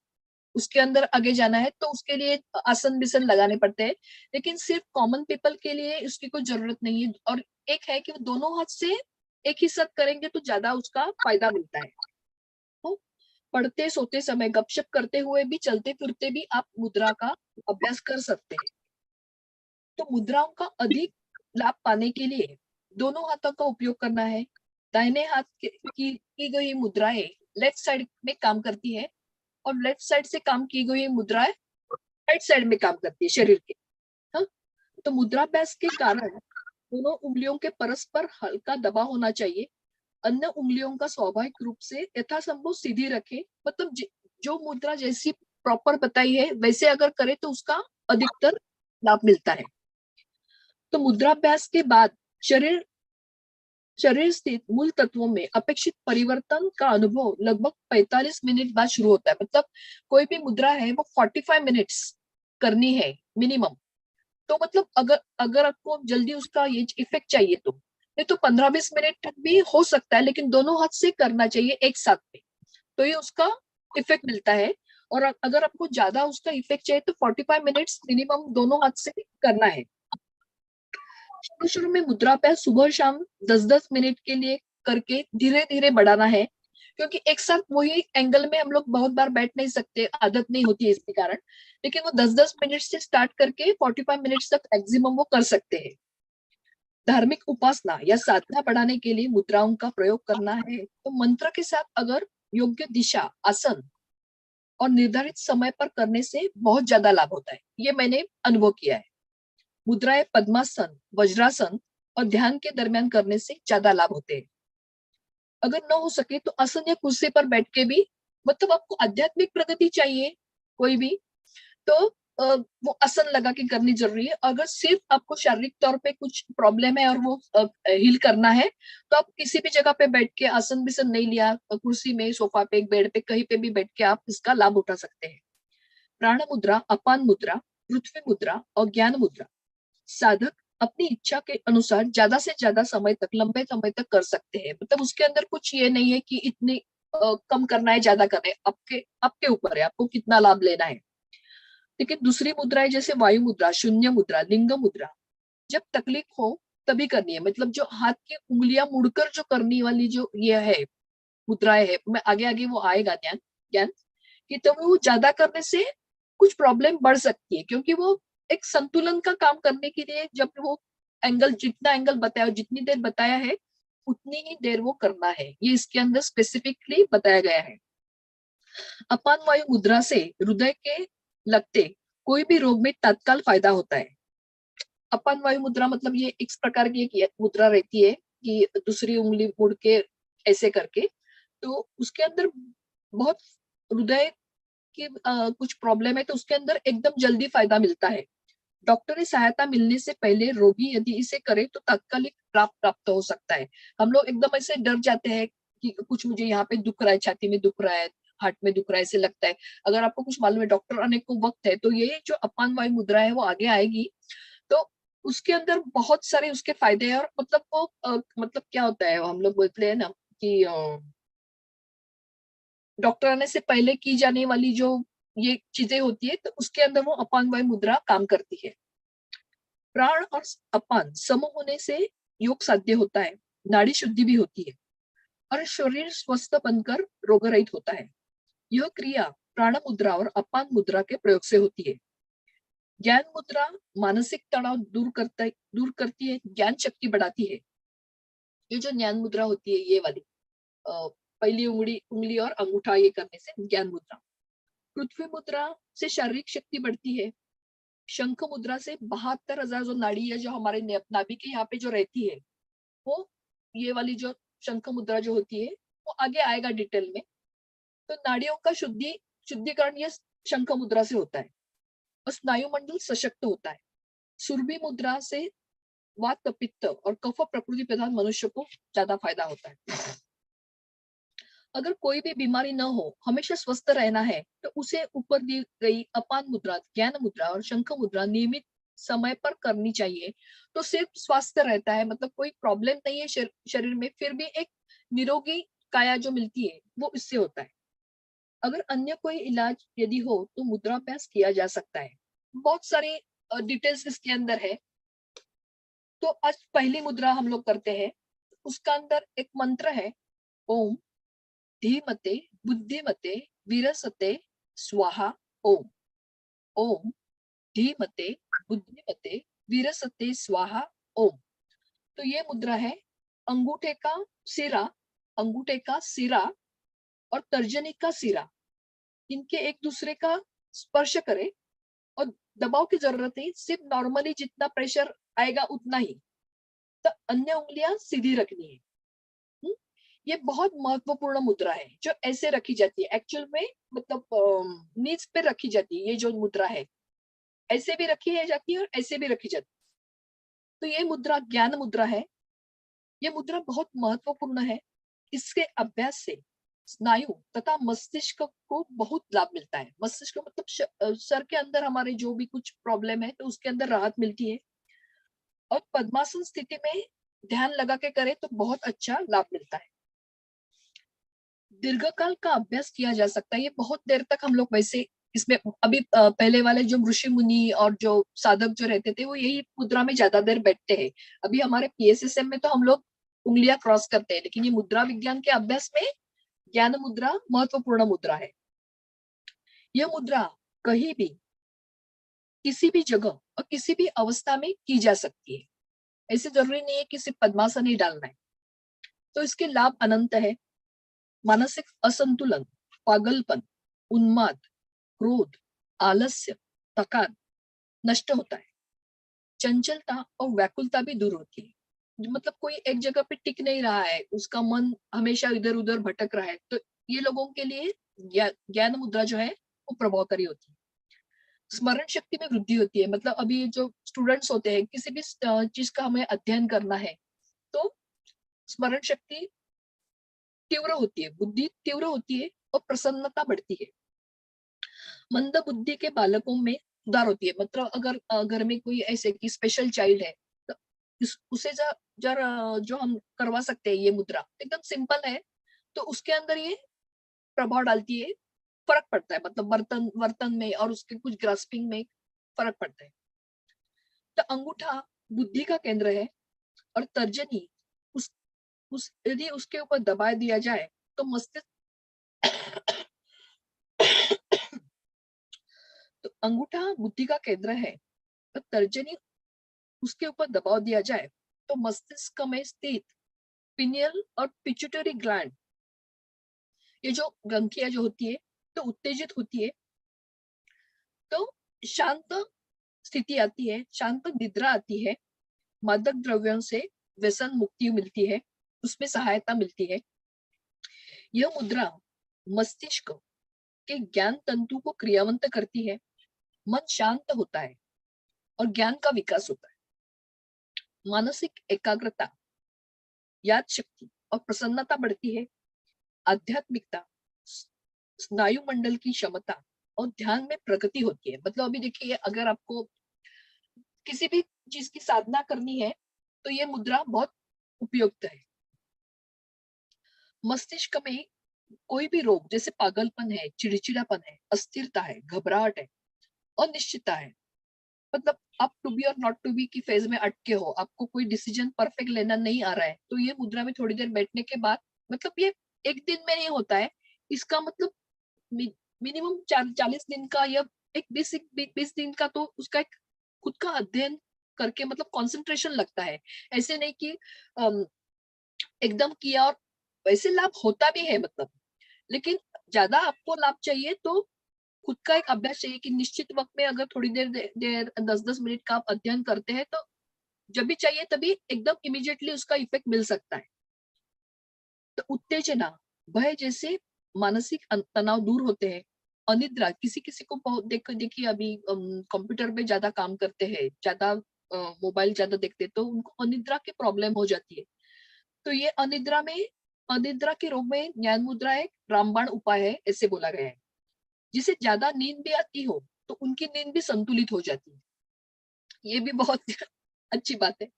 [SPEAKER 1] उसके अंदर आगे जाना है, तो उसके लिए आसन विसन लगाने पड़ते हैं, लेकिन सिर्फ कॉमन पीपल के लिए उसकी कोई जरूरत नहीं है। और एक है कि वो दोनों हाथ से एक ही साथ करेंगे तो ज्यादा उसका फायदा मिलता है। तो पढ़ते सोते समय, गपशप करते हुए भी, चलते फिरते भी आप मुद्रा का अभ्यास कर सकते हैं। तो मुद्राओं का अधिक लाभ पाने के लिए दोनों हाथों का उपयोग करना है। दाहिने हाथ की गई मुद्राएं लेफ्ट साइड में काम करती है, और लेफ्ट साइड से काम की गई मुद्राएं राइट साइड में काम करती है शरीर के। हाँ? तो मुद्राभ्यास के कारण दोनों उंगलियों के परस्पर हल्का दबाव होना चाहिए। अन्य उंगलियों का स्वाभाविक रूप से यथासंभव सीधी रखें, मतलब जो मुद्रा जैसी प्रॉपर बताई है वैसे अगर करे तो उसका अधिकतर लाभ मिलता है। तो मुद्राभ्यास के बाद शरीर शरीर स्थित मूल तत्वों में अपेक्षित परिवर्तन का अनुभव लगभग 45 मिनट बाद शुरू होता है। मतलब कोई भी मुद्रा है वो 45 मिनट्स करनी है मिनिमम। तो मतलब अगर अगर आपको जल्दी उसका ये इफेक्ट चाहिए तो नहीं तो 15-20 मिनट तक भी हो सकता है, लेकिन दोनों हाथ से करना चाहिए एक साथ में, तो ये उसका इफेक्ट मिलता है। और अगर आपको ज्यादा उसका इफेक्ट चाहिए तो 45 मिनट्स मिनिमम दोनों हाथ से करना है। शुरू शुरू में मुद्रा पे सुबह शाम 10-10 मिनट के लिए करके धीरे धीरे बढ़ाना है, क्योंकि एक साथ वही एंगल में हम लोग बहुत बार बैठ नहीं सकते, आदत नहीं होती है इसके कारण। लेकिन वो 10-10 मिनट से स्टार्ट करके 45 मिनट तक मैक्सिमम वो कर सकते हैं। धार्मिक उपासना या साधना बढ़ाने के लिए मुद्राओं का प्रयोग करना है तो मंत्र के साथ अगर योग्य दिशा, आसन और निर्धारित समय पर करने से बहुत ज्यादा लाभ होता है। ये मैंने अनुभव किया है। मुद्राएं पद्मासन, वज्रासन और ध्यान के दरमियान करने से ज्यादा लाभ होते हैं। अगर न हो सके तो आसन या कुर्सी पर बैठ के भी, मतलब आपको आध्यात्मिक प्रगति चाहिए कोई भी, तो वो आसन लगा के करनी जरूरी है। अगर सिर्फ आपको शारीरिक तौर पे कुछ प्रॉब्लम है और वो हील करना है, तो आप किसी भी जगह पे बैठ के आसन विसन नहीं लिया, कुर्सी में, सोफा पे, बेड पे, कहीं पे भी बैठ के आप इसका लाभ उठा सकते हैं। प्राण मुद्रा, अपान मुद्रा, पृथ्वी मुद्रा और ज्ञान मुद्रा साधक अपनी इच्छा के अनुसार ज्यादा से ज्यादा समय तक, लंबे समय तक कर सकते हैं। मतलब उसके अंदर कुछ ये नहीं है कि इतनी कम करना है, ज्यादा करना है, आपके आपके ऊपर है आपको कितना लाभ लेना है। लेकिन दूसरी मुद्रा है जैसे वायु मुद्रा, शून्य मुद्रा, लिंग मुद्रा, जब तकलीफ हो तभी करनी है। मतलब जो हाथ की उंगलियां मुड़कर जो करने वाली जो ये है मुद्राएं है, मैं आगे आगे वो आएगा ज्ञान ज्ञान कि तो वो ज्यादा करने से कुछ प्रॉब्लम बढ़ सकती है, क्योंकि वो एक संतुलन का काम करने के लिए जब वो एंगल, जितना एंगल बताया, जितनी देर बताया है उतनी ही देर वो करना है, ये इसके अंदर स्पेसिफिकली बताया गया है। अपान वायु मुद्रा से हृदय के लगते कोई भी रोग में तत्काल फायदा होता है। अपान वायु मुद्रा मतलब ये इस प्रकार की एक मुद्रा रहती है कि दूसरी उंगली मुड़ के ऐसे करके, तो उसके अंदर बहुत हृदय की कुछ प्रॉब्लम है तो उसके अंदर एकदम जल्दी फायदा मिलता है। डॉक्टरी सहायता मिलने से पहले रोगी यदि इसे करे तो तात्कालिक प्राप्त हो सकता है। हम लोग एकदम ऐसे डर जाते हैं कि कुछ मुझे यहाँ पे दुख रहा है, छाती में दुख रहा है, हार्ट में दुख रहा है, ऐसे लगता है। अगर आपको कुछ मालूम है, डॉक्टर आने को वक्त है, तो ये जो अपान वायु मुद्रा है वो आगे आएगी, तो उसके अंदर बहुत सारे उसके फायदे हैं। और मतलब वो मतलब क्या होता है, हम लोग बोलते हैं ना कि डॉक्टर आने से पहले की जाने वाली जो ये चीजें होती है, तो उसके अंदर वो अपान वायु मुद्रा काम करती है। प्राण और अपान सम होने से योग साध्य होता है, नाड़ी शुद्धि भी होती है और शरीर स्वस्थ बनकर रोग रहित होता है। यह क्रिया प्राण मुद्रा और अपान मुद्रा के प्रयोग से होती है। ज्ञान मुद्रा मानसिक तनाव दूर करती है, ज्ञान शक्ति बढ़ाती है। ये जो ज्ञान मुद्रा होती है ये वाली, पहली उंगली उंगली और अंगूठा ये करने से ज्ञान मुद्रा। पृथ्वी मुद्रा से शारीरिक शक्ति बढ़ती है। शंख मुद्रा से 72,000 जो नाड़ी है जो हमारे नाभि के यहाँ पे जो रहती है, वो ये वाली जो शंख मुद्रा जो होती है वो आगे आएगा डिटेल में। तो नाड़ियों का शुद्धिकरण ये शंख मुद्रा से होता है और स्नायु मंडल सशक्त होता है। सुरभि मुद्रा से वात पित्त और कफ प्रकृति प्रधान मनुष्य को ज्यादा फायदा होता है। अगर कोई भी बीमारी न हो, हमेशा स्वस्थ रहना है, तो उसे ऊपर दी गई अपान मुद्रा, ज्ञान मुद्रा और शंख मुद्रा नियमित समय पर करनी चाहिए, तो सिर्फ स्वास्थ्य रहता है। मतलब कोई प्रॉब्लम नहीं है शरीर में, फिर भी एक निरोगी काया जो मिलती है वो इससे होता है। अगर अन्य कोई इलाज यदि हो तो मुद्राभ्यास किया जा सकता है। बहुत सारे डिटेल्स इसके अंदर है। तो आज पहली मुद्रा हम लोग करते हैं, उसका अंदर एक मंत्र है, ओम धीमते बुद्धिमते विरसते स्वाहा। ओम ओम धीमते बुद्धिमते विरसते स्वाहा। ओम। तो ये मुद्रा है अंगूठे का सिरा, अंगूठे का सिरा और तर्जनी का सिरा, इनके एक दूसरे का स्पर्श करे और दबाव की जरूरत नहीं, सिर्फ नॉर्मली जितना प्रेशर आएगा उतना ही। तो अन्य उंगलियां सीधी रखनी है। हम्म? ये बहुत महत्वपूर्ण मुद्रा है जो ऐसे रखी जाती है एक्चुअल में, मतलब नीज पे रखी जाती है। ये जो मुद्रा है ऐसे भी रखी है जाती है और ऐसे भी रखी जाती है। तो ये मुद्रा ज्ञान मुद्रा है। ये मुद्रा बहुत महत्वपूर्ण है। इसके अभ्यास से स्नायु तथा मस्तिष्क को बहुत लाभ मिलता है। मस्तिष्क मतलब सर के अंदर हमारे जो भी कुछ प्रॉब्लम है तो उसके अंदर राहत मिलती है। और पद्मासन स्थिति में ध्यान लगा के करे तो बहुत अच्छा लाभ मिलता है। दीर्घकाल का अभ्यास किया जा सकता है। ये बहुत देर तक हम लोग वैसे इसमें अभी पहले वाले जो ऋषि मुनि और जो साधक जो रहते थे वो यही मुद्रा में ज्यादा देर बैठते हैं। अभी हमारे पीएसएसएम में तो हम लोग उंगलियां क्रॉस करते हैं, लेकिन ये मुद्रा विज्ञान के अभ्यास में ज्ञान मुद्रा महत्वपूर्ण मुद्रा है। यह मुद्रा कहीं भी किसी भी जगह और किसी भी अवस्था में की जा सकती है। ऐसे जरूरी नहीं है कि सिर्फ पद्मासन ही डालना है। तो इसके लाभ अनंत है। मानसिक असंतुलन, पागलपन, उन्माद, क्रोध, आलस्य, थकान नष्ट होता है। चंचलता और व्याकुलता भी दूर होती है। मतलब कोई एक जगह पे टिक नहीं रहा है, उसका मन हमेशा इधर उधर भटक रहा है, तो ये लोगों के लिए ज्ञान मुद्रा जो है वो प्रभावकारी होती है। स्मरण शक्ति में वृद्धि होती है। मतलब अभी जो स्टूडेंट्स होते हैं, किसी भी चीज का हमें अध्ययन करना है तो स्मरण शक्ति तीव्र होती है, बुद्धि तीव्र होती है और प्रसन्नता बढ़ती है। मंद बुद्धि के बालकों में सुधार होती है। मतलब अगर घर में कोई ऐसे की स्पेशल चाइल्ड है तो उसे जो हम करवा सकते हैं, ये मुद्रा एकदम सिंपल है तो उसके अंदर ये प्रभाव डालती है। फर्क पड़ता है, मतलब बर्तन वर्तन में और उसके कुछ ग्रास्पिंग में फर्क पड़ता है। तो अंगूठा बुद्धि का केंद्र है और तर्जनी उस यदि उसके ऊपर दबा दिया जाए तो मस्तिष्क तो अंगूठा बुद्धि का केंद्र है और तर्जनी उसके ऊपर दबाव दिया जाए तो मस्तिष्क में स्थित पिनियल और पिट्यूटरी ग्लैंड, ये जो ग्रंथियां जो होती है तो उत्तेजित होती है, तो शांत स्थिति आती है, शांत निद्रा आती है, मादक द्रव्यों से व्यसन मुक्ति मिलती है, उसमें सहायता मिलती है। यह मुद्रा मस्तिष्क के ज्ञान तंतु को क्रियावंत करती है, मन शांत होता है और ज्ञान का विकास होता है। मानसिक एकाग्रता, याद शक्ति और प्रसन्नता बढ़ती है। आध्यात्मिकता, स्नायु मंडल की क्षमता और ध्यान में प्रगति होती है। मतलब अभी देखिए, अगर आपको किसी भी चीज की साधना करनी है तो ये मुद्रा बहुत उपयुक्त है। मस्तिष्क में कोई भी रोग जैसे पागलपन है, चिड़चिड़ापन है, अस्थिरता है, घबराहट है, अनिश्चितता है, मतलब आप टू बी और नॉट टू बी की फेज में अटके हो, आपको कोई डिसीजन परफेक्ट लेना नहीं आ रहा है, तो ये मुद्रा में थोड़ी देर बैठने के बाद, मतलब ये एक दिन में नहीं होता है, इसका मतलब मिनिमम 40 दिन का या एक 20 दिन का तो उसका एक खुद का अध्ययन करके मतलब कंसंट्रेशन लगता है। ऐसे नहीं कि एकदम किया और वैसे लाभ होता भी है, मतलब लेकिन ज्यादा आपको लाभ चाहिए तो खुद का एक अभ्यास चाहिए कि निश्चित वक्त में अगर थोड़ी देर 10-10 मिनट का आप अध्ययन करते हैं तो जब भी चाहिए तभी एकदम इमीडिएटली उसका इफेक्ट मिल सकता है। तो उत्तेजना, भय जैसे मानसिक तनाव दूर होते हैं। अनिद्रा, किसी किसी को बहुत देखिए अभी कंप्यूटर पे ज्यादा काम करते हैं, ज्यादा मोबाइल ज्यादा देखते हैं, तो उनको अनिद्रा की प्रॉब्लम हो जाती है। तो ये अनिद्रा के रोग में ज्ञान मुद्रा एक रामबाण उपाय है, ऐसे बोला गया है। जिसे ज्यादा नींद भी आती हो तो उनकी नींद भी संतुलित हो जाती है, ये भी बहुत अच्छी बात है।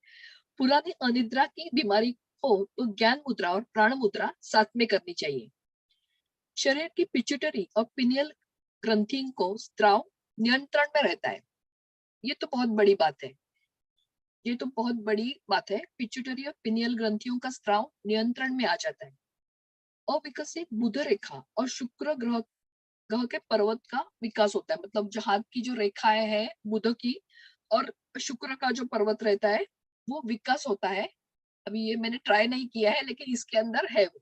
[SPEAKER 1] पुरानी अनिद्रा की बीमारी हो तो ज्ञान मुद्रा और प्राण मुद्रा साथ में करनी चाहिए। शरीर की पिट्यूटरी और पिनियल ग्रंथि को स्त्राव नियंत्रण में रहता है, ये तो बहुत बड़ी बात है, ये तो बहुत बड़ी बात है। पिट्यूटरी और पिनियल ग्रंथियों का स्त्राव नियंत्रण में आ जाता है। अविकसित बुध रेखा और शुक्र ग्रह के पर्वत का विकास होता है, मतलब जो हाथ की जो रेखाएं हैं बुध की और शुक्र का जो पर्वत रहता है वो विकास होता है। अभी ये मैंने ट्राई नहीं किया है लेकिन इसके अंदर है वो।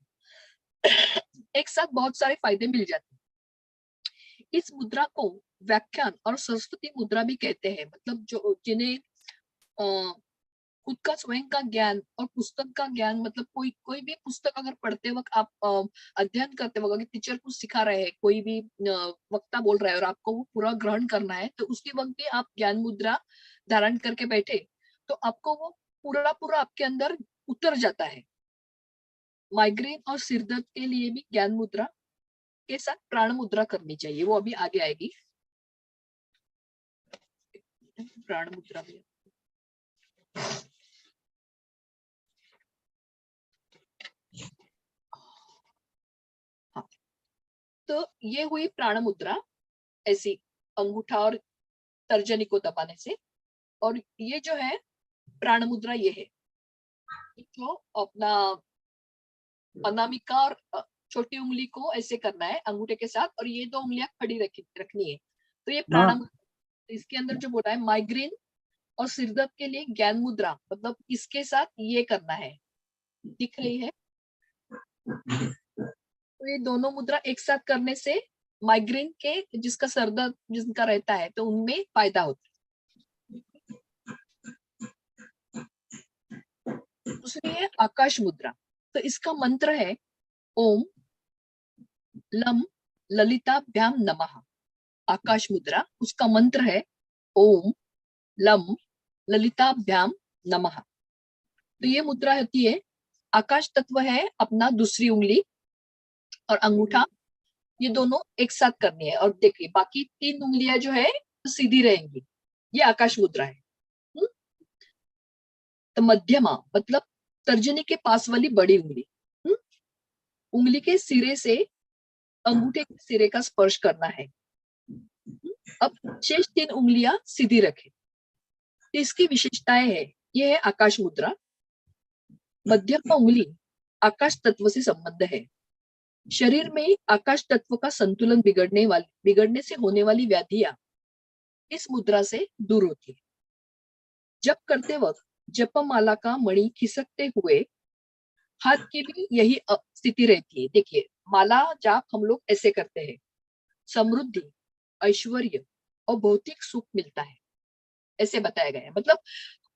[SPEAKER 1] एक साथ बहुत सारे फायदे मिल जाते हैं। इस मुद्रा को व्याख्यान और सरस्वती मुद्रा भी कहते हैं, मतलब जो जिन्हें खुद का स्वयं का ज्ञान और पुस्तक का ज्ञान, मतलब कोई कोई भी पुस्तक अगर पढ़ते वक्त आप अध्ययन करते वक्त अगर टीचर कुछ सिखा रहे हैं, कोई भी वक्ता बोल रहा है और आपको वो पूरा ग्रहण करना है, तो उसके वक्त भी आप ज्ञान मुद्रा धारण करके बैठे तो आपको वो पूरा पूरा आपके अंदर उतर जाता है। माइग्रेन और सिर दर्द के लिए भी ज्ञान मुद्रा के साथ प्राण मुद्रा करनी चाहिए, वो अभी आगे आएगी। प्राण मुद्रा भी हाँ, तो ये हुई प्राण मुद्रा, ऐसी अंगूठा और तर्जनी को दबाने से। और ये जो है प्राण मुद्रा, ये है तो अपना अनामिका और छोटी उंगली को ऐसे करना है अंगूठे के साथ और ये दो उंगलियां खड़ी रखनी है, तो ये प्राण
[SPEAKER 2] हाँ,
[SPEAKER 1] मुद्रा। इसके अंदर जो बोला है माइग्रेन और सिरदर्द के लिए ज्ञान मुद्रा, मतलब इसके साथ ये करना है, दिख रही है। तो ये दोनों मुद्रा एक साथ करने से माइग्रेन के जिसका सर दर्द जिनका रहता है तो उनमें फायदा होता है। दूसरी है आकाश मुद्रा, तो इसका मंत्र है ओम लम ललिताभ्याम नमः। आकाश मुद्रा, उसका मंत्र है ओम लम ललिताभ्याम नमः। तो ये मुद्रा होती है, आकाश तत्व है अपना दूसरी उंगली और अंगूठा, ये दोनों एक साथ करनी है और देखिए बाकी 3 उंगलियां जो है सीधी रहेंगी, ये आकाश मुद्रा है। हुँ? तो मध्यमा मतलब तर्जनी के पास वाली बड़ी उंगली, हुँ? उंगली के सिरे से अंगूठे के सिरे का स्पर्श करना है। अब शेष 3 उंगलियां सीधी रखें। इसकी विशेषताएं है, ये है आकाश मुद्रा। मध्यम उंगली आकाश तत्व से संबंध है। शरीर में आकाश तत्व का संतुलन बिगड़ने से होने वाली व्याधियां इस मुद्रा से दूर होती है। जप करते वक्त जपमाला का मणि खिसकते हुए हाथ की भी यही स्थिति रहती है। देखिए, माला जाप हम लोग ऐसे करते हैं, समृद्धि, ऐश्वर्य और भौतिक सुख मिलता है, ऐसे बताया गया है। मतलब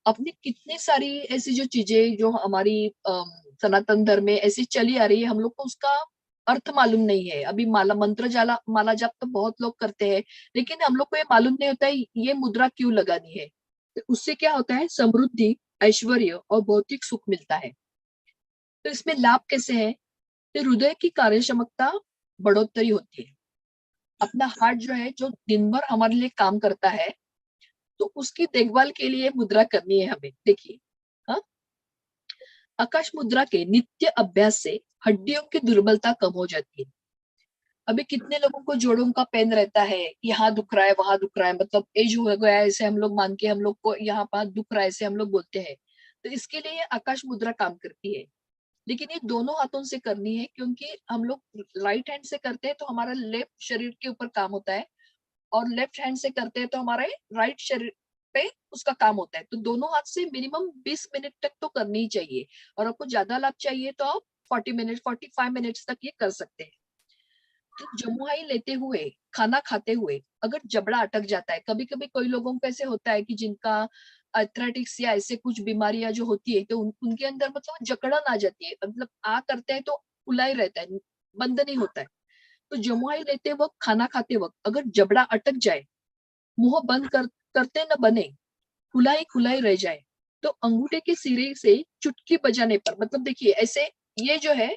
[SPEAKER 1] अपनी कितनी सारी ऐसी जो चीजें जो हमारी सनातन धर्म में ऐसी चली आ रही है, हम लोग को उसका अर्थ मालूम नहीं है। अभी माला जाप तो बहुत लोग करते हैं, लेकिन हम लोग को ये मालूम नहीं होता है ये मुद्रा क्यों लगानी है। तो उससे क्या होता है, समृद्धि, ऐश्वर्य और भौतिक सुख मिलता है। तो इसमें लाभ कैसे है, तो हृदय की कार्य क्षमता बढ़ोतरी होती है। अपना हार्ट जो है, जो दिन भर हमारे लिए काम करता है, तो उसकी देखभाल के लिए मुद्रा करनी है हमें। देखिए, हाँ, आकाश मुद्रा के नित्य अभ्यास से हड्डियों की दुर्बलता कम हो जाती है। अभी कितने लोगों को जोड़ों का पेन रहता है, यहाँ दुख रहा है, वहां दुख रहा है, मतलब एज हो गया है ऐसे हम लोग मान के, हम लोग को यहाँ पर दुख रहा है ऐसे हम लोग बोलते हैं। तो इसके लिए ये आकाश मुद्रा काम करती है। लेकिन ये दोनों हाथों से करनी है, क्योंकि हम लोग राइट हैंड से करते हैं तो हमारा लेफ्ट शरीर के ऊपर काम होता है, और लेफ्ट हैंड से करते हैं तो हमारे राइट शरीर पे उसका काम होता है। तो दोनों हाथ से मिनिमम 20 मिनट तक तो करनी ही चाहिए। और आपको ज्यादा लाभ चाहिए तो आप 45 मिनट्स तक ये कर सकते हैं। तो जमुआई लेते हुए, खाना खाते हुए अगर जबड़ा अटक जाता है, कभी कभी कोई लोगों को ऐसे होता है कि जिनका अर्थराइटिस या ऐसे कुछ बीमारियां जो होती है, तो उनके अंदर मतलब जकड़न आ जाती है, मतलब आ करते हैं तो खुला ही रहता है, बंद नहीं होता है। तो जमुआई लेते वक्त, खाना खाते वक्त अगर जबड़ा अटक जाए, मुंह बंद करते न बने, खुला ही रह जाए, तो अंगूठे के सिरे से चुटकी बजाने पर, मतलब देखिए ऐसे, ये जो है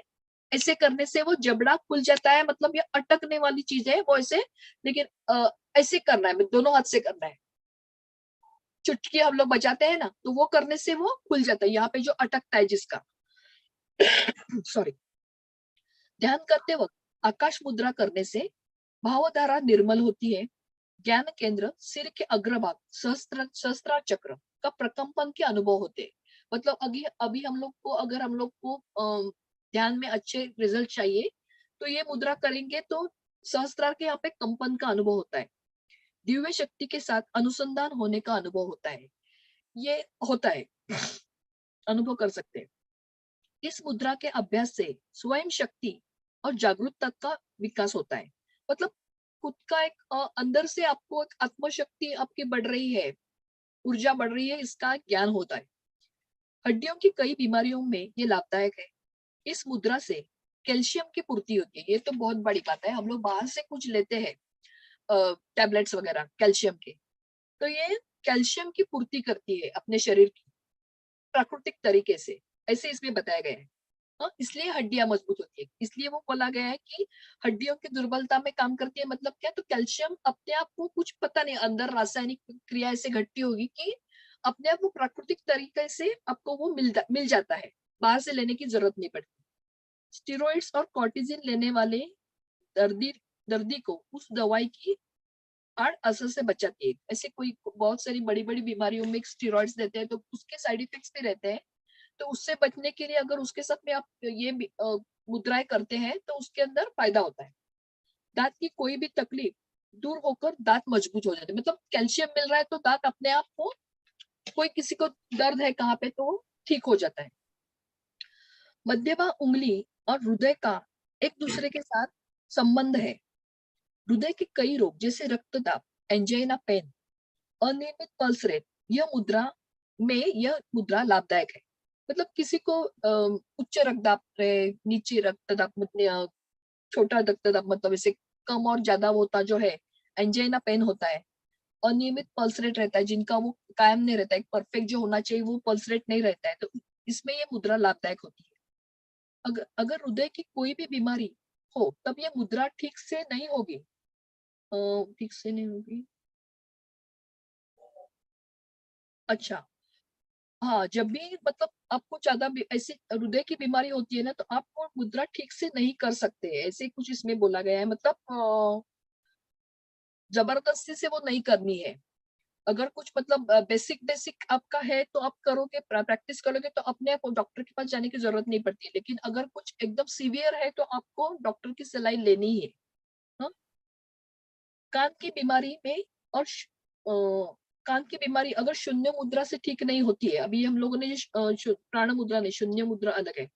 [SPEAKER 1] ऐसे करने से वो जबड़ा खुल जाता है। मतलब ये अटकने वाली चीज है वो ऐसे, लेकिन ऐसे करना है, दोनों हाथ से करना है। चुटकी हम लोग बजाते हैं ना, तो वो करने से वो खुल जाता है, यहाँ पे जो अटकता है जिसका। सॉरी। ध्यान करते वक्त आकाश मुद्रा करने से भावधारा निर्मल होती है। ज्ञान केंद्र सिर के अग्रभाग सहस्त्रार चक्र का प्रकंपन के अनुभव होते हैं। मतलब अभी अभी हम लोग को, अगर हम लोग को ध्यान में अच्छे रिजल्ट चाहिए, तो ये मुद्रा करेंगे तो सहस्त्रार के यहाँ पे कंपन का अनुभव होता है। दिव्य शक्ति के साथ अनुसंधान होने का अनुभव होता है, ये होता है, अनुभव कर सकते हैं। इस मुद्रा के अभ्यास से स्वयं शक्ति और जागरूकता का विकास होता है। मतलब खुद का एक अंदर से आपको एक आत्मशक्ति आपकी बढ़ रही है, ऊर्जा बढ़ रही है, इसका ज्ञान होता है। हड्डियों की कई बीमारियों में ये लाभदायक है। इस मुद्रा से कैल्शियम की पूर्ति होती है। ये तो बहुत बड़ी बात है, हम लोग बाहर से कुछ लेते हैं टैबलेट्स वगैरह कैल्शियम के, तो ये कैल्शियम की पूर्ति करती है अपने शरीर की प्राकृतिक तरीके से, ऐसे इसमें बताया गया है। हाँ, इसलिए हड्डियां मजबूत होती है, इसलिए वो बोला गया है कि हड्डियों की दुर्बलता में काम करती है। मतलब क्या, तो कैल्शियम अपने आप को कुछ पता नहीं, अंदर रासायनिक क्रिया ऐसे घटती होगी कि अपने आप वो प्राकृतिक तरीके से आपको वो मिल जाता है, बाहर से लेने की जरूरत नहीं पड़ती। स्टेरॉइड्स और कॉर्टिजिन लेने वाले दर्दी दर्दी को उस दवाई की आड़ असर से बचाती है। ऐसे कोई बहुत सारी बड़ी बड़ी बीमारियों में स्टेरॉइड्स देते हैं तो उसके साइड इफेक्ट्स भी रहते हैं। तो उससे बचने के लिए अगर उसके साथ में आप ये मुद्राएं करते हैं तो उसके अंदर फायदा होता है। दांत की कोई भी तकलीफ दूर होकर दांत मजबूत हो जाते हैं। मतलब कैल्शियम मिल रहा है तो दांत अपने आप को, कोई किसी को दर्द है कहाँ पे तो ठीक हो जाता है। मध्यमा उंगली और हृदय का एक दूसरे के साथ संबंध है। हृदय के कई रोग जैसे रक्तदाब, एंजाइना पेन, अनियमित पल्स रेट, यह मुद्रा लाभदायक है। मतलब किसी को उच्च रक्तदाब है, नीचे रक्तदाब, मतलब छोटा रक्तदाब, मतलब इसे कम और ज्यादा होता जो है, एंजाइना पेन होता है, अनियमित पल्स रेट रहता है, जिनका वो कायम नहीं रहता है, परफेक्ट जो होना चाहिए वो पल्स रेट नहीं रहता है, तो इसमें ये मुद्रा लाभदायक होती है। अगर अगर हृदय की कोई भी बीमारी हो तब ये मुद्रा ठीक से नहीं होगी, ठीक से नहीं होगी। अच्छा, हाँ, जब भी मतलब आपको ज्यादा ऐसे हृदय की बीमारी होती है ना, तो आपको मुद्रा ठीक से नहीं कर सकते, ऐसे कुछ इसमें बोला गया है। मतलब जबरदस्ती से वो नहीं करनी है। अगर कुछ मतलब बेसिक बेसिक आपका है तो आप करोगे, प्रैक्टिस करोगे तो अपने आप डॉक्टर के पास जाने की जरूरत नहीं पड़ती है। लेकिन अगर कुछ एकदम सीवियर है तो आपको डॉक्टर की सलाह लेनी है। हाँ? कान की बीमारी में और कान की बीमारी अगर शून्य मुद्रा से ठीक नहीं होती है, अभी हम लोगों ने प्राण मुद्रा नहीं, शून्य मुद्रा अलग है,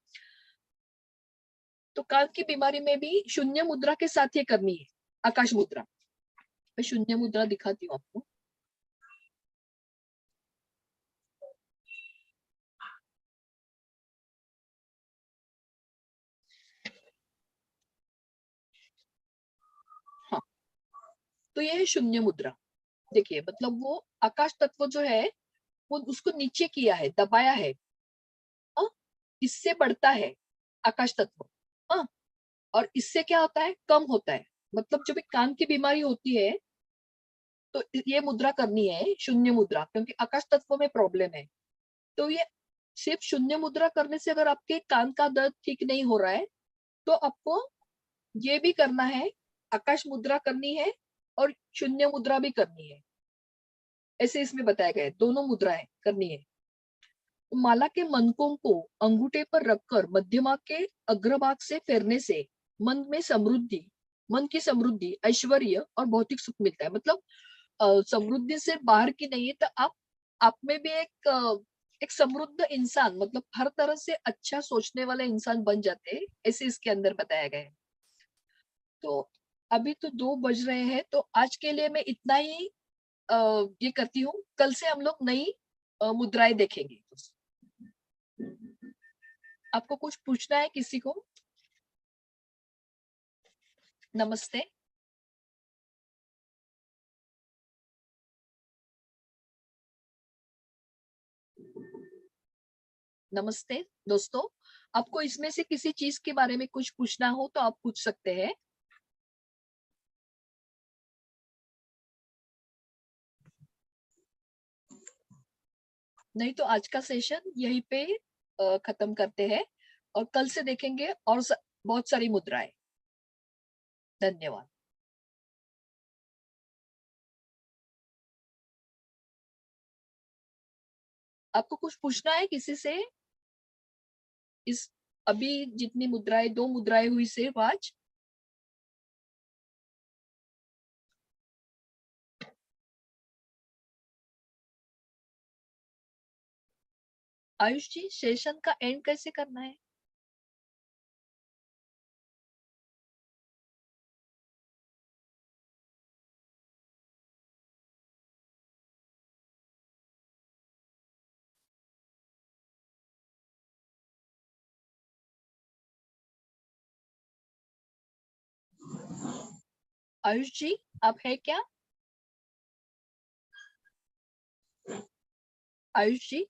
[SPEAKER 1] तो कान की बीमारी में भी शून्य मुद्रा के साथ ही करनी है, आकाश मुद्रा। मैं शून्य मुद्रा दिखाती हूँ आपको। हाँ, तो ये है शून्य मुद्रा। देखिए, मतलब वो आकाश तत्व जो है वो उसको नीचे किया है, दबाया है। हाँ? इससे बढ़ता है आकाश तत्व। हाँ? और इससे क्या होता है, कम होता है। मतलब जब एक कान की बीमारी होती है तो ये मुद्रा करनी है, शून्य मुद्रा, क्योंकि आकाश तत्व में प्रॉब्लम है। तो ये सिर्फ शून्य मुद्रा करने से अगर आपके कान का दर्द ठीक नहीं हो रहा है तो आपको ये भी करना है, आकाश मुद्रा करनी है और शून्य मुद्रा भी करनी है। ऐसे इसमें बताया गया है, दोनों मुद्राएं करनी है। तो माला के मनकों को अंगूठे पर रखकर मध्यमा के अग्रभाग से फेरने से मन में समृद्धि, मन की समृद्धि, ऐश्वर्य और भौतिक सुख मिलता है। मतलब समृद्धि से बाहर की नहीं है, तो आप में भी एक समृद्ध इंसान, मतलब हर तरह से अच्छा सोचने वाला इंसान बन जाते हैं, ऐसे इसके अंदर बताया गया है। तो अभी तो 2 बज रहे हैं, तो आज के लिए मैं इतना ही ये करती हूँ। कल से हम लोग नई मुद्राएं देखेंगे। आपको कुछ पूछना है किसी को? नमस्ते। नमस्ते दोस्तों। आपको इसमें से किसी चीज के बारे में कुछ पूछना हो तो आप पूछ सकते हैं। नहीं तो आज का सेशन यहीं पे खत्म करते हैं और कल से देखेंगे और बहुत सारी मुद्राएं। धन्यवाद। आपको कुछ पूछना है किसी से? इस अभी जितनी मुद्राएं, 2 मुद्राएं हुई सिर्फ आज। आयुष जी, सेशन का एंड कैसे करना है? आयुष जी, आप है क्या? आयुष जी।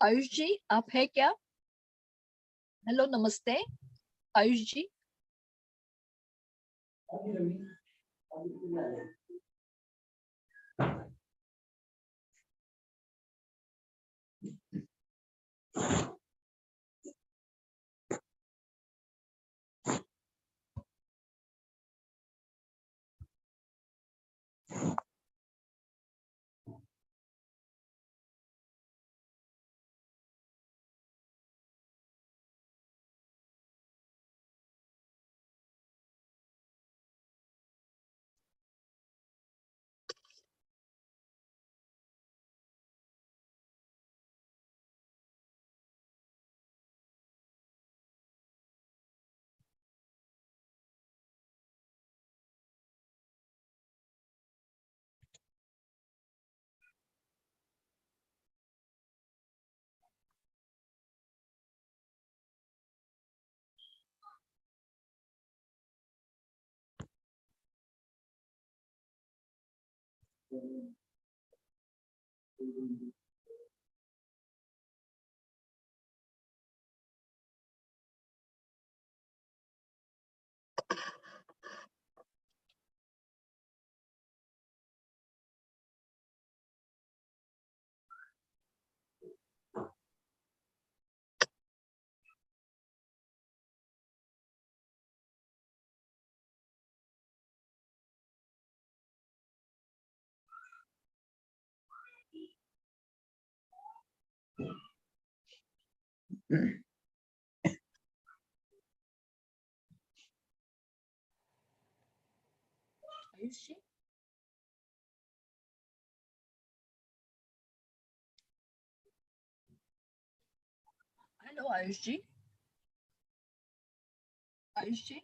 [SPEAKER 1] आयुष जी, आप है क्या? हेलो, नमस्ते। आयुष जी। आयुष जी, हेलो आयुष जी, आयुष जी।